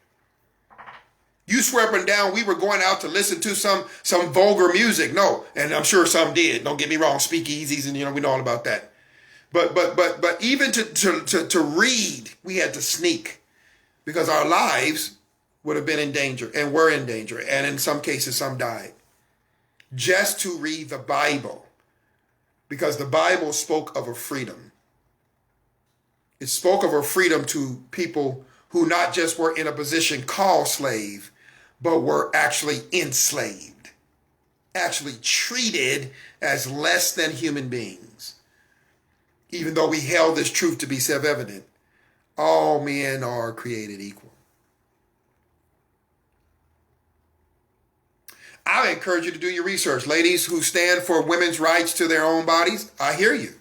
[SPEAKER 1] You swear up and down we were going out to listen to some vulgar music. No, and I'm sure some did. Don't get me wrong, speakeasies, and we know all about that. But even to read, we had to sneak because our lives would have been in danger and were in danger, and in some cases some died. Just to read the Bible, because the Bible spoke of a freedom. It spoke of a freedom to people who not just were in a position called slave, but were actually enslaved, actually treated as less than human beings. Even though we held this truth to be self-evident, all men are created equal. I encourage you to do your research. Ladies who stand for women's rights to their own bodies, I hear you.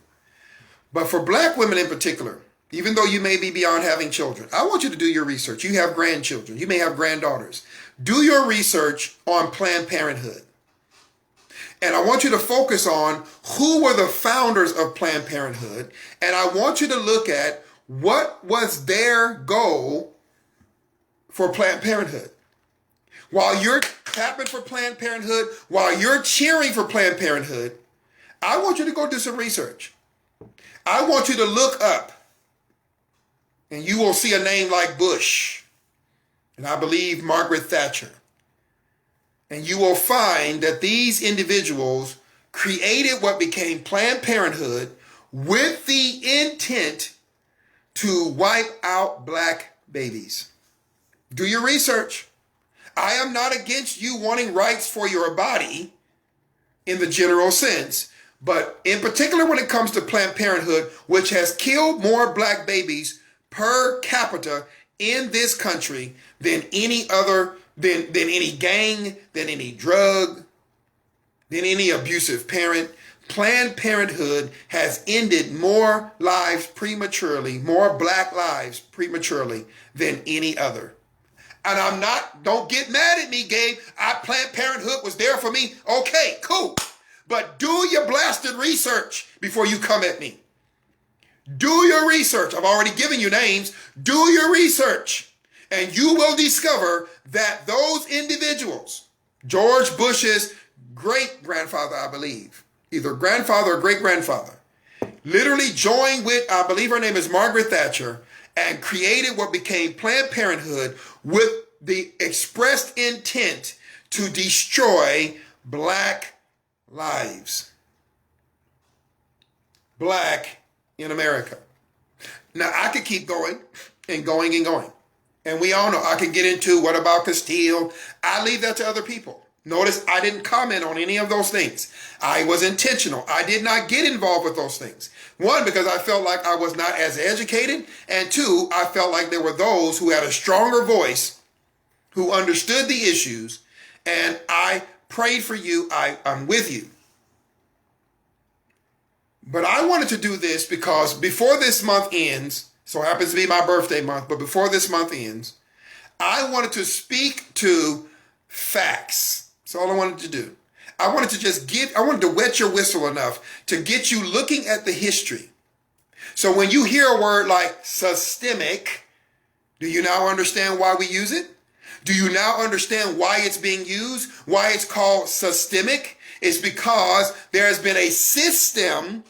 [SPEAKER 1] But for black women in particular, even though you may be beyond having children, I want you to do your research. You have grandchildren. You may have granddaughters. Do your research on Planned Parenthood. And I want you to focus on who were the founders of Planned Parenthood. And I want you to look at what was their goal for Planned Parenthood. While you're clapping for Planned Parenthood, while you're cheering for Planned Parenthood, I want you to go do some research. I want you to look up, and you will see a name like Bush, and I believe Margaret Thatcher. And you will find that these individuals created what became Planned Parenthood with the intent to wipe out black babies. Do your research. I am not against you wanting rights for your body in the general sense, but in particular when it comes to Planned Parenthood, which has killed more black babies per capita in this country than any other, than any gang, than any drug, than any abusive parent. Planned Parenthood has ended more lives prematurely, more black lives prematurely than any other. And don't get mad at me, Gabe. Planned Parenthood was there for me. Okay, cool. But do your blasted research before you come at me. Do your research. I've already given you names. Do your research. And you will discover that those individuals, George Bush's great-grandfather, I believe, either grandfather or great-grandfather, literally joined with, I believe her name is Margaret Thatcher, and created what became Planned Parenthood with the expressed intent to destroy black lives. Black in America. Now, I could keep going and going and going. And we all know I can get into what about Castile. I leave that to other people. Notice I didn't comment on any of those things. I was intentional. I did not get involved with those things. One, because I felt like I was not as educated. And two, I felt like there were those who had a stronger voice, who understood the issues. And I prayed for you. I'm with you. But I wanted to do this because before this month ends, so it happens to be my birthday month, but before this month ends, I wanted to speak to facts. That's all I wanted to do. I wanted to wet your whistle enough to get you looking at the history. So when you hear a word like systemic, do you now understand why we use it? Do you now understand why it's being used? Why it's called systemic? It's because there has been a system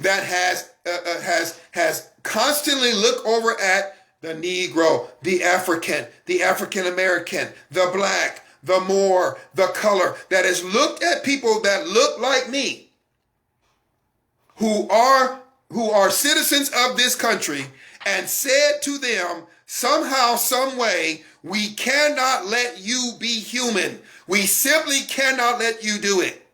[SPEAKER 1] that has constantly looked over at the Negro, the African American, the black, the Moor, the color, that has looked at people that look like me, who are citizens of this country, and said to them, somehow, some way, we cannot let you be human. We simply cannot let you do it.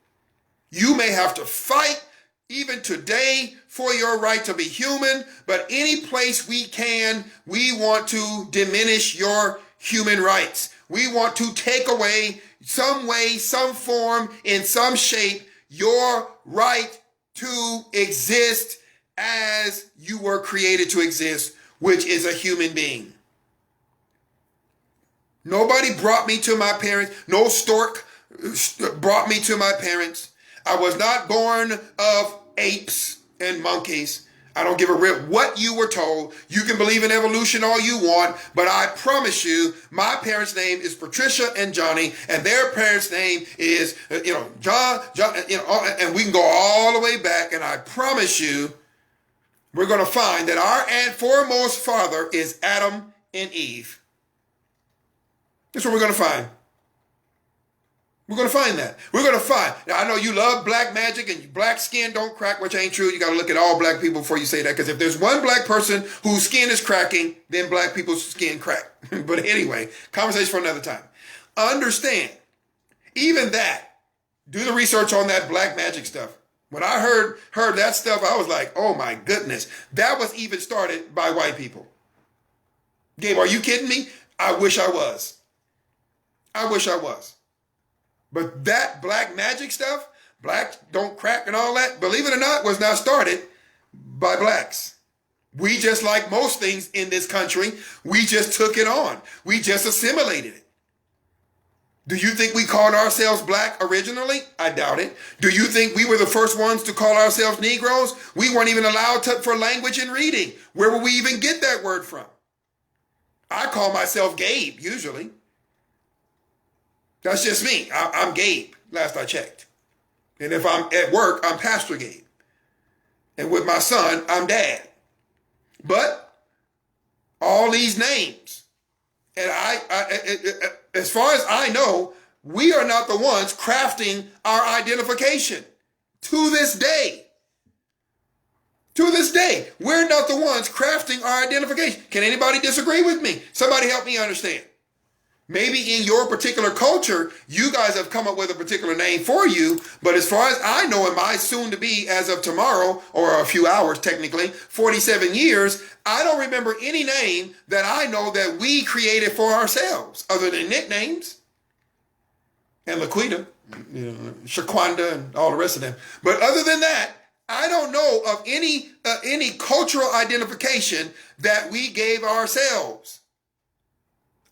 [SPEAKER 1] You may have to fight even today for your right to be human, but any place we can, we want to diminish your human rights. We want to take away some way, some form, in some shape, your right to exist as you were created to exist, which is a human being. Nobody brought me to my parents. No stork brought me to my parents. I was not born of apes and monkeys. I don't give a rip what you were told. You can believe in evolution all you want, but I promise you, my parents' name is Patricia and Johnny, and their parents' name is, John, and we can go all the way back, and I promise you, we're going to find that our foremost father is Adam and Eve. That's what we're going to find. We're going to find that. We're going to find. Now, I know you love black magic and black skin don't crack, which ain't true. You got to look at all black people before you say that. Because if there's one black person whose skin is cracking, then black people's skin crack. But anyway, conversation for another time. Understand, even that, do the research on that black magic stuff. When I heard that stuff, I was like, oh my goodness. That was even started by white people. Gabe, are you kidding me? I wish I was. I wish I was. But that black magic stuff, black don't crack and all that, believe it or not, was not started by blacks. We just, like most things in this country, we just took it on. We just assimilated it. Do you think we called ourselves black originally? I doubt it. Do you think we were the first ones to call ourselves Negroes? We weren't even allowed for language and reading. Where would we even get that word from? I call myself Gabe, usually. That's just me. I'm Gabe, last I checked. And if I'm at work, I'm Pastor Gabe. And with my son, I'm Dad. But all these names, and as far as I know, we are not the ones crafting our identification. To this day. To this day, we're not the ones crafting our identification. Can anybody disagree with me? Somebody help me understand. Maybe in your particular culture, you guys have come up with a particular name for you, but as far as I know, in my soon to be, as of tomorrow, or a few hours technically, 47 years, I don't remember any name that I know that we created for ourselves, other than nicknames, and Laquita, Shaquanda, and all the rest of them. But other than that, I don't know of any cultural identification that we gave ourselves.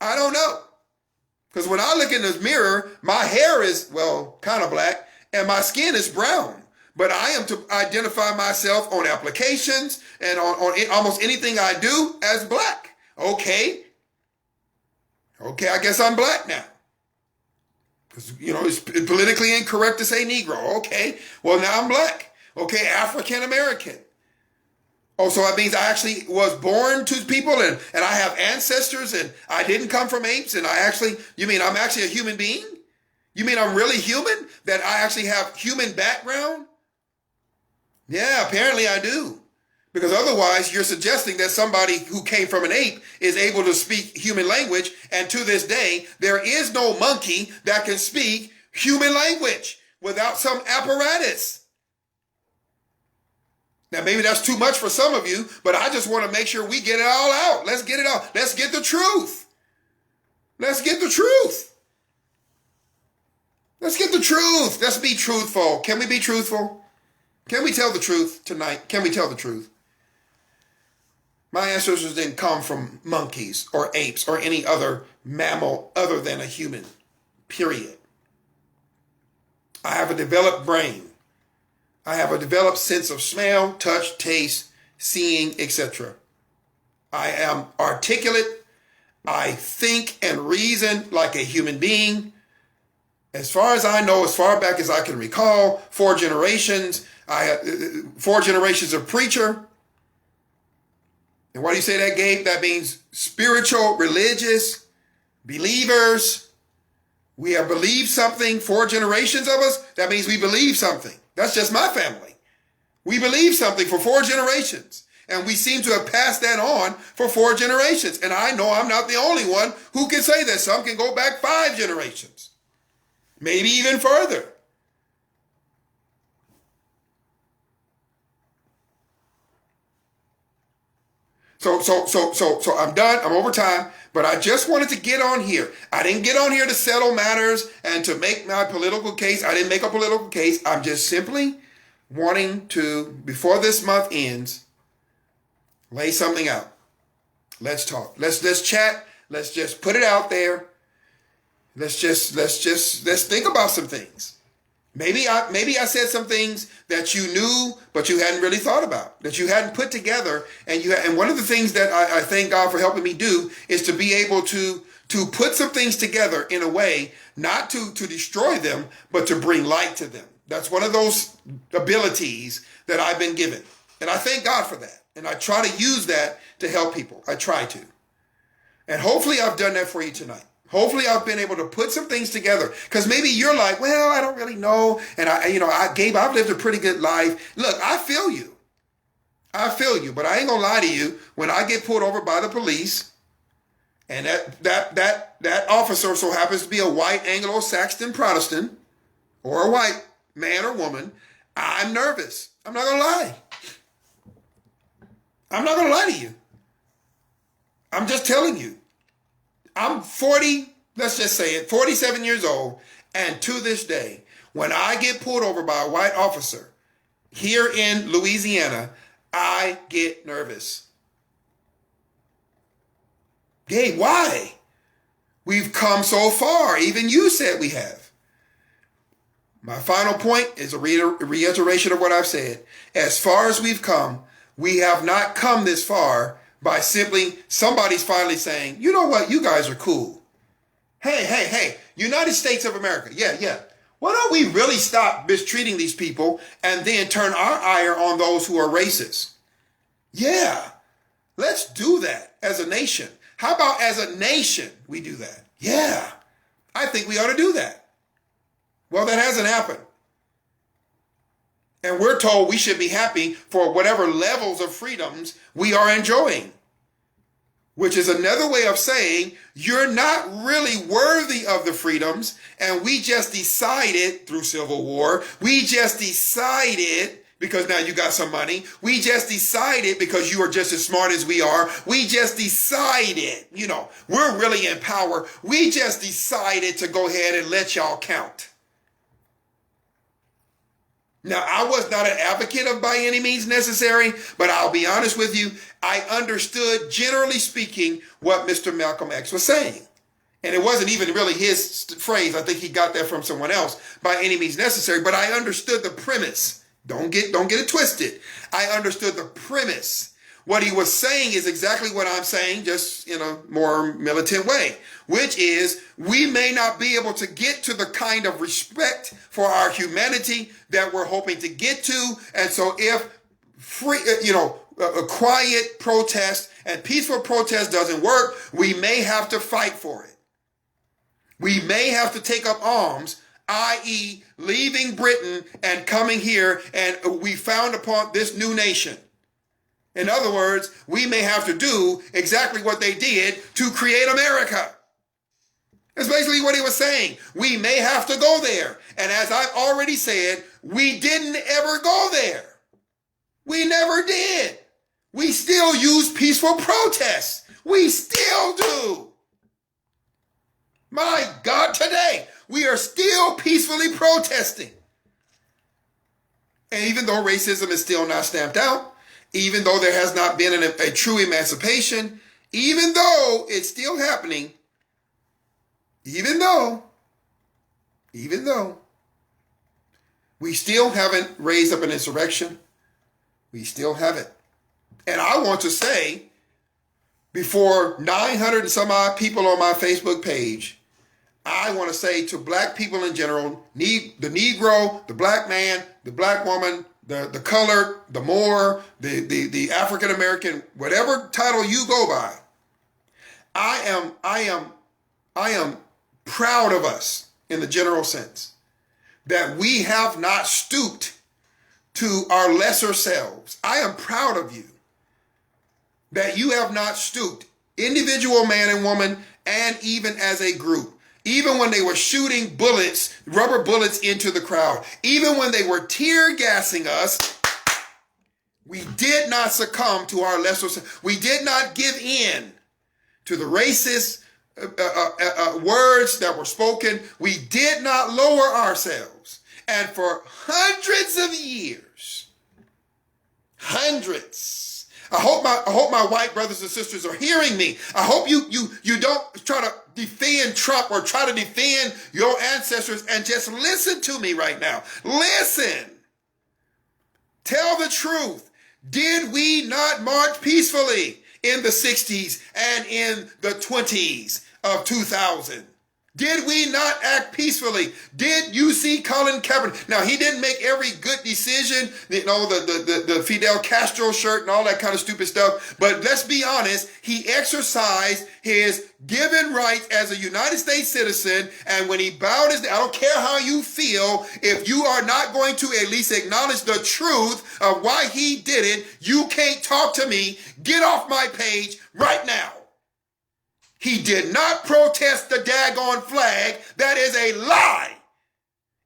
[SPEAKER 1] I don't know. Because when I look in this mirror, my hair is, kind of black, and my skin is brown. But I am to identify myself on applications and on almost anything I do as black. Okay, I guess I'm black now. Because, it's politically incorrect to say Negro. Okay, well, now I'm black. Okay, African American. Oh, so that means I actually was born to people and I have ancestors and I didn't come from apes and you mean I'm actually a human being? You mean I'm really human? That I actually have human background? Yeah, apparently I do. Because otherwise you're suggesting that somebody who came from an ape is able to speak human language, and to this day, there is no monkey that can speak human language without some apparatus. Now, maybe that's too much for some of you, but I just want to make sure we get it all out. Let's get it all. Let's get the truth. Let's get the truth. Let's get the truth. Let's be truthful. Can we be truthful? Can we tell the truth tonight? Can we tell the truth? My ancestors didn't come from monkeys or apes or any other mammal other than a human, period. I have a developed brain. I have a developed sense of smell, touch, taste, seeing, etc. I am articulate. I think and reason like a human being. As far as I know, as far back as I can recall, 4 generations. I had 4 generations of preacher. And why do you say that, Gabe? That means spiritual, religious, believers. We have believed something, 4 generations of us. That means we believe something. That's just my family. We believe something for 4 generations. And we seem to have passed that on for 4 generations. And I know I'm not the only one who can say that. Some can go back 5 generations. Maybe even further. So I'm done. I'm over time. But I just wanted to get on here. I didn't get on here to settle matters and to make my political case. I didn't make a political case. I'm just simply wanting to, before this month ends, lay something out. Let's talk. Let's chat. Let's just put it out there. Let's think about some things. Maybe I said some things that you knew, but you hadn't really thought about, that you hadn't put together. And one of the things that I thank God for helping me do is to be able to put some things together in a way, not to destroy them, but to bring light to them. That's one of those abilities that I've been given. And I thank God for that. And I try to use that to help people. I try to. And hopefully I've done that for you tonight. Hopefully I've been able to put some things together, because maybe you're like, well, I don't really know. And Gabe, I've lived a pretty good life. Look, I feel you. But I ain't gonna lie to you. When I get pulled over by the police, and that officer so happens to be a white Anglo-Saxon Protestant, or a white man or woman, I'm nervous. I'm not gonna lie. I'm not gonna lie to you. I'm just telling you. I'm 40, let's just say it, 47 years old, and to this day, when I get pulled over by a white officer here in Louisiana, I get nervous. Gabe, why? We've come so far. Even you said we have. My final point is a reiteration of what I've said. As far as we've come, we have not come this far by simply somebody's finally saying, you know what, you guys are cool. Hey, United States of America. Yeah. Why don't we really stop mistreating these people and then turn our ire on those who are racist? Yeah, let's do that as a nation. How about as a nation we do that? Yeah, I think we ought to do that. Well, that hasn't happened. And we're told we should be happy for whatever levels of freedoms we are enjoying, which is another way of saying you're not really worthy of the freedoms. And we just decided through Civil War, we just decided because now you got some money. We just decided because you are just as smart as we are. We just decided, we're really in power. We just decided to go ahead and let y'all count. Now, I was not an advocate of by any means necessary, but I'll be honest with you, I understood, generally speaking, what Mr. Malcolm X was saying. And it wasn't even really his phrase. I think he got that from someone else, by any means necessary, but I understood the premise. Don't get it twisted. I understood the premise. What he was saying is exactly what I'm saying, just in a more militant way, which is we may not be able to get to the kind of respect for our humanity that we're hoping to get to. And so if a quiet protest and peaceful protest doesn't work, we may have to fight for it. We may have to take up arms, i.e. leaving Britain and coming here, and we found upon this new nation. In other words, we may have to do exactly what they did to create America. That's basically what he was saying. We may have to go there. And as I've already said, we didn't ever go there. We never did. We still use peaceful protests. We still do. My God, today, we are still peacefully protesting. And even though racism is still not stamped out, even though there has not been a true emancipation, even though it's still happening, even though we still haven't raised up an insurrection, we still haven't. And I want to say, before 900 and some odd people on my Facebook page, I want to say to black people in general, the Negro, the black man, the black woman, the colored, the Moor, the African American, whatever title you go by, I am proud of us in the general sense that we have not stooped to our lesser selves. I am proud of you that you have not stooped, individual man and woman, and even as a group. Even when they were shooting bullets, rubber bullets into the crowd, even when they were tear gassing us, we did not succumb to our lesser self. We did not give in to the racist words that were spoken. We did not lower ourselves. And for hundreds of years, hundreds, I hope my white brothers and sisters are hearing me. I hope you don't try to defend Trump or try to defend your ancestors, and just listen to me right now. Listen. Tell the truth. Did we not march peacefully in the 60s and in the 20s of 2000? Did we not act peacefully? Did you see Colin Kaepernick? Now, he didn't make every good decision, you know, the Fidel Castro shirt and all that kind of stupid stuff. But let's be honest, he exercised his given rights as a United States citizen. And when he bowed his, I don't care how you feel, if you are not going to at least acknowledge the truth of why he did it, you can't talk to me. Get off my page right now. He did not protest the daggone flag. That is a lie.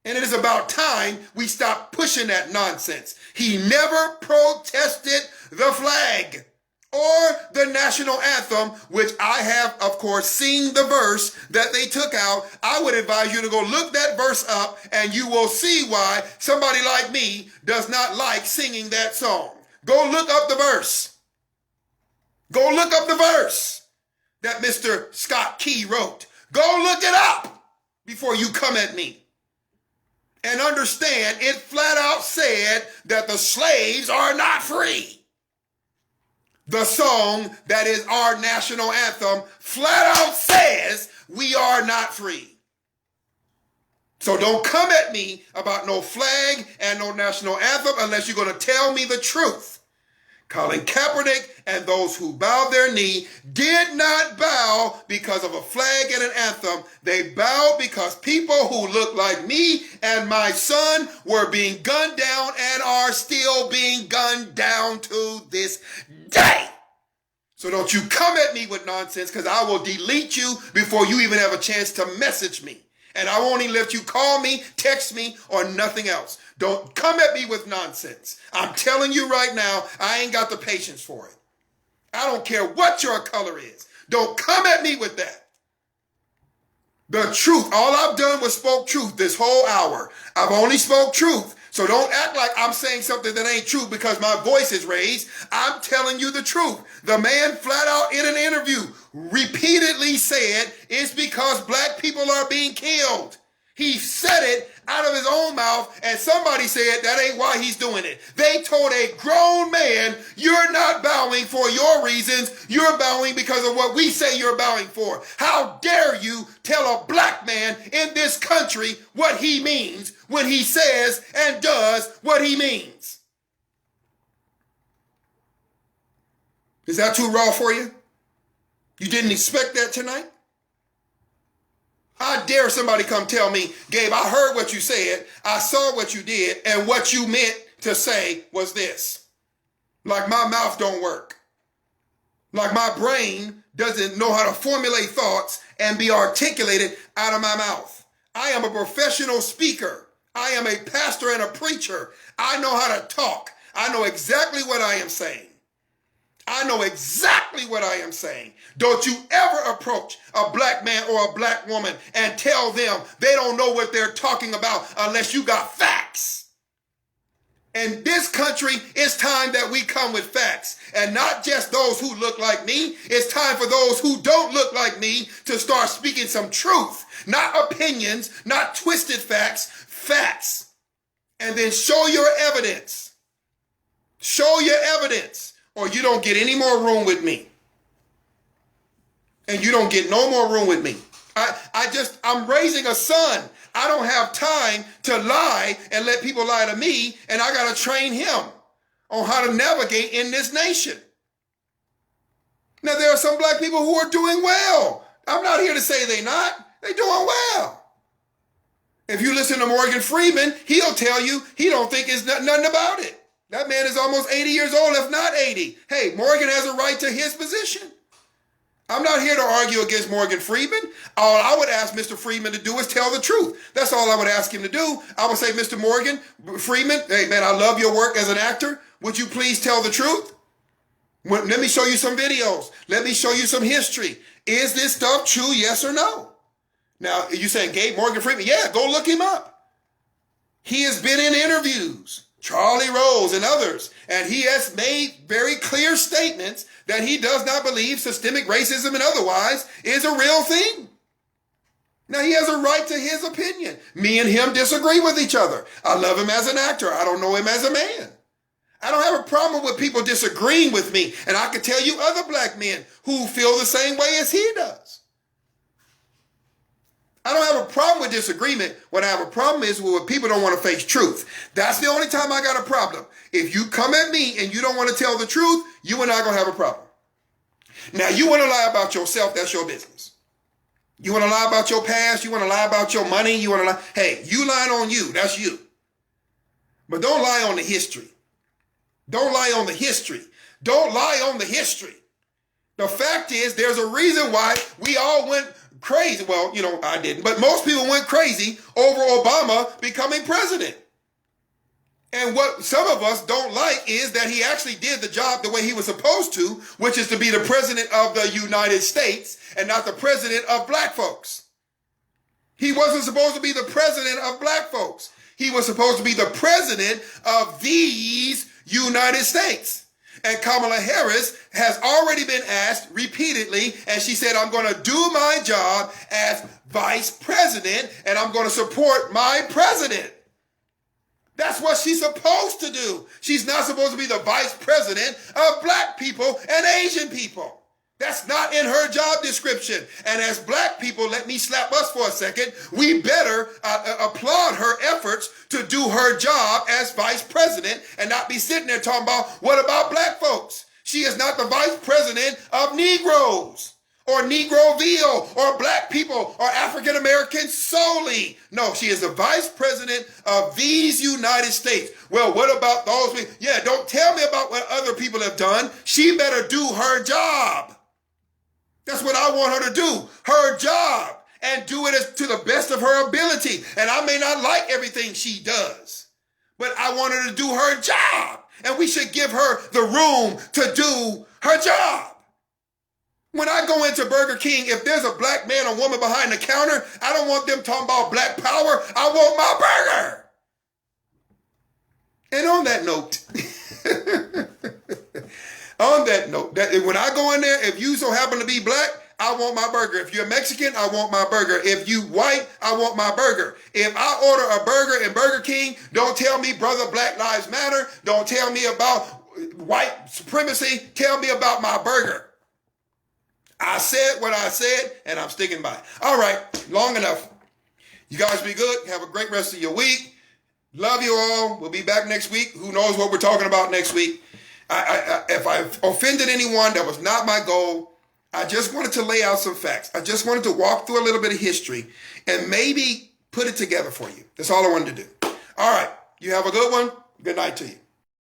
[SPEAKER 1] And it is about time we stop pushing that nonsense. He never protested the flag or the national anthem, which I have, of course, seen the verse that they took out. I would advise you to go look that verse up, and you will see why somebody like me does not like singing that song. Go look up the verse. Go look up the verse that Mr. Scott Key wrote. Go look it up before you come at me. And understand, it flat out said that the slaves are not free. The song that is our national anthem flat out says we are not free. So don't come at me about no flag and no national anthem unless you're going to tell me the truth. Colin Kaepernick and those who bowed their knee did not bow because of a flag and an anthem. They bowed because people who look like me and my son were being gunned down and are still being gunned down to this day. So don't you come at me with nonsense, because I will delete you before you even have a chance to message me. And I won't even let you call me, text me, or nothing else. Don't come at me with nonsense. I'm telling you right now, I ain't got the patience for it. I don't care what your color is. Don't come at me with that. The truth. All I've done was spoke truth this whole hour. I've only spoke truth. So don't act like I'm saying something that ain't true because my voice is raised. I'm telling you the truth. The man flat out in an interview repeatedly said it's because black people are being killed. He said it out of his own mouth, and somebody said that ain't why he's doing it. They told a grown man, you're not bowing for your reasons. You're bowing because of what we say you're bowing for. How dare you tell a black man in this country what he means when he says and does what he means? Is that too raw for you? You didn't expect that tonight? How dare somebody come tell me, Gabe, I heard what you said, I saw what you did, and what you meant to say was this. Like my mouth don't work. Like my brain doesn't know how to formulate thoughts and be articulated out of my mouth. I am a professional speaker. I am a pastor and a preacher. I know how to talk. I know exactly what I am saying. I know exactly what I am saying. Don't you ever approach a black man or a black woman and tell them they don't know what they're talking about unless you got facts. In this country, it's time that we come with facts, and not just those who look like me. It's time for those who don't look like me to start speaking some truth, not opinions, not twisted facts, facts. And then show your evidence. Show your evidence. Or you don't get any more room with me. And you don't get no more room with me. I'm raising a son. I don't have time to lie and let people lie to me, and I got to train him on how to navigate in this nation. Now, there are some black people who are doing well. I'm not here to say they're not. They're doing well. If you listen to Morgan Freeman, he'll tell you he don't think it's nothing about it. That man is almost 80 years old, if not 80. Hey, Morgan has a right to his position. I'm not here to argue against Morgan Freeman. All I would ask Mr. Freeman to do is tell the truth. That's all I would ask him to do. I would say, Mr. Morgan Freeman, hey man, I love your work as an actor. Would you please tell the truth? Let me show you some videos. Let me show you some history. Is this stuff true, yes or no? Now, you saying, Gabe, Morgan Freeman? Yeah, go look him up. He has been in interviews Charlie Rose and others. And he has made very clear statements that he does not believe systemic racism and otherwise is a real thing. Now, he has a right to his opinion. Me and him disagree with each other. I love him as an actor. I don't know him as a man. I don't have a problem with people disagreeing with me. And I can tell you other black men who feel the same way as he does. I don't have a problem with disagreement. What I have a problem is when people don't want to face truth. That's the only time I got a problem. If you come at me and you don't want to tell the truth, you and I going to have a problem. Now, you want to lie about yourself, that's your business. You want to lie about your past, you want to lie about your money, you want to lie. Hey, you lying on you, that's you. But don't lie on the history. Don't lie on the history. Don't lie on the history. The fact is, there's a reason why we all went crazy. Well, I didn't, but most people went crazy over Obama becoming president. And what some of us don't like is that he actually did the job the way he was supposed to, which is to be the president of the United States and not the president of black folks. He wasn't supposed to be the president of black folks. He was supposed to be the president of these United States. And Kamala Harris has already been asked repeatedly, and she said, I'm going to do my job as vice president, and I'm going to support my president. That's what she's supposed to do. She's not supposed to be the vice president of black people and Asian people. That's not in her job description. And as black people, let me slap us for a second, we better applaud her efforts to do her job as vice president and not be sitting there talking about, what about black folks? She is not the vice president of Negroes or Negroville or black people or African Americans solely. No, she is the vice president of these United States. Well, what about those people? Yeah, don't tell me about what other people have done. She better do her job. That's what I want her to do, her job, and do it to the best of her ability. And I may not like everything she does, but I want her to do her job. And we should give her the room to do her job. When I go into Burger King, if there's a black man or woman behind the counter, I don't want them talking about black power. I want my burger. And on that note, when I go in there, if you so happen to be black, I want my burger. If you're Mexican, I want my burger. If you white, I want my burger. If I order a burger in Burger King, don't tell me, brother, Black Lives Matter. Don't tell me about white supremacy. Tell me about my burger. I said what I said, and I'm sticking by it. All right, long enough. You guys be good. Have a great rest of your week. Love you all. We'll be back next week. Who knows what we're talking about next week? If I've offended anyone, that was not my goal. I just wanted to lay out some facts. I just wanted to walk through a little bit of history and maybe put it together for you. That's all I wanted to do. All right. You have a good one. Good night to you.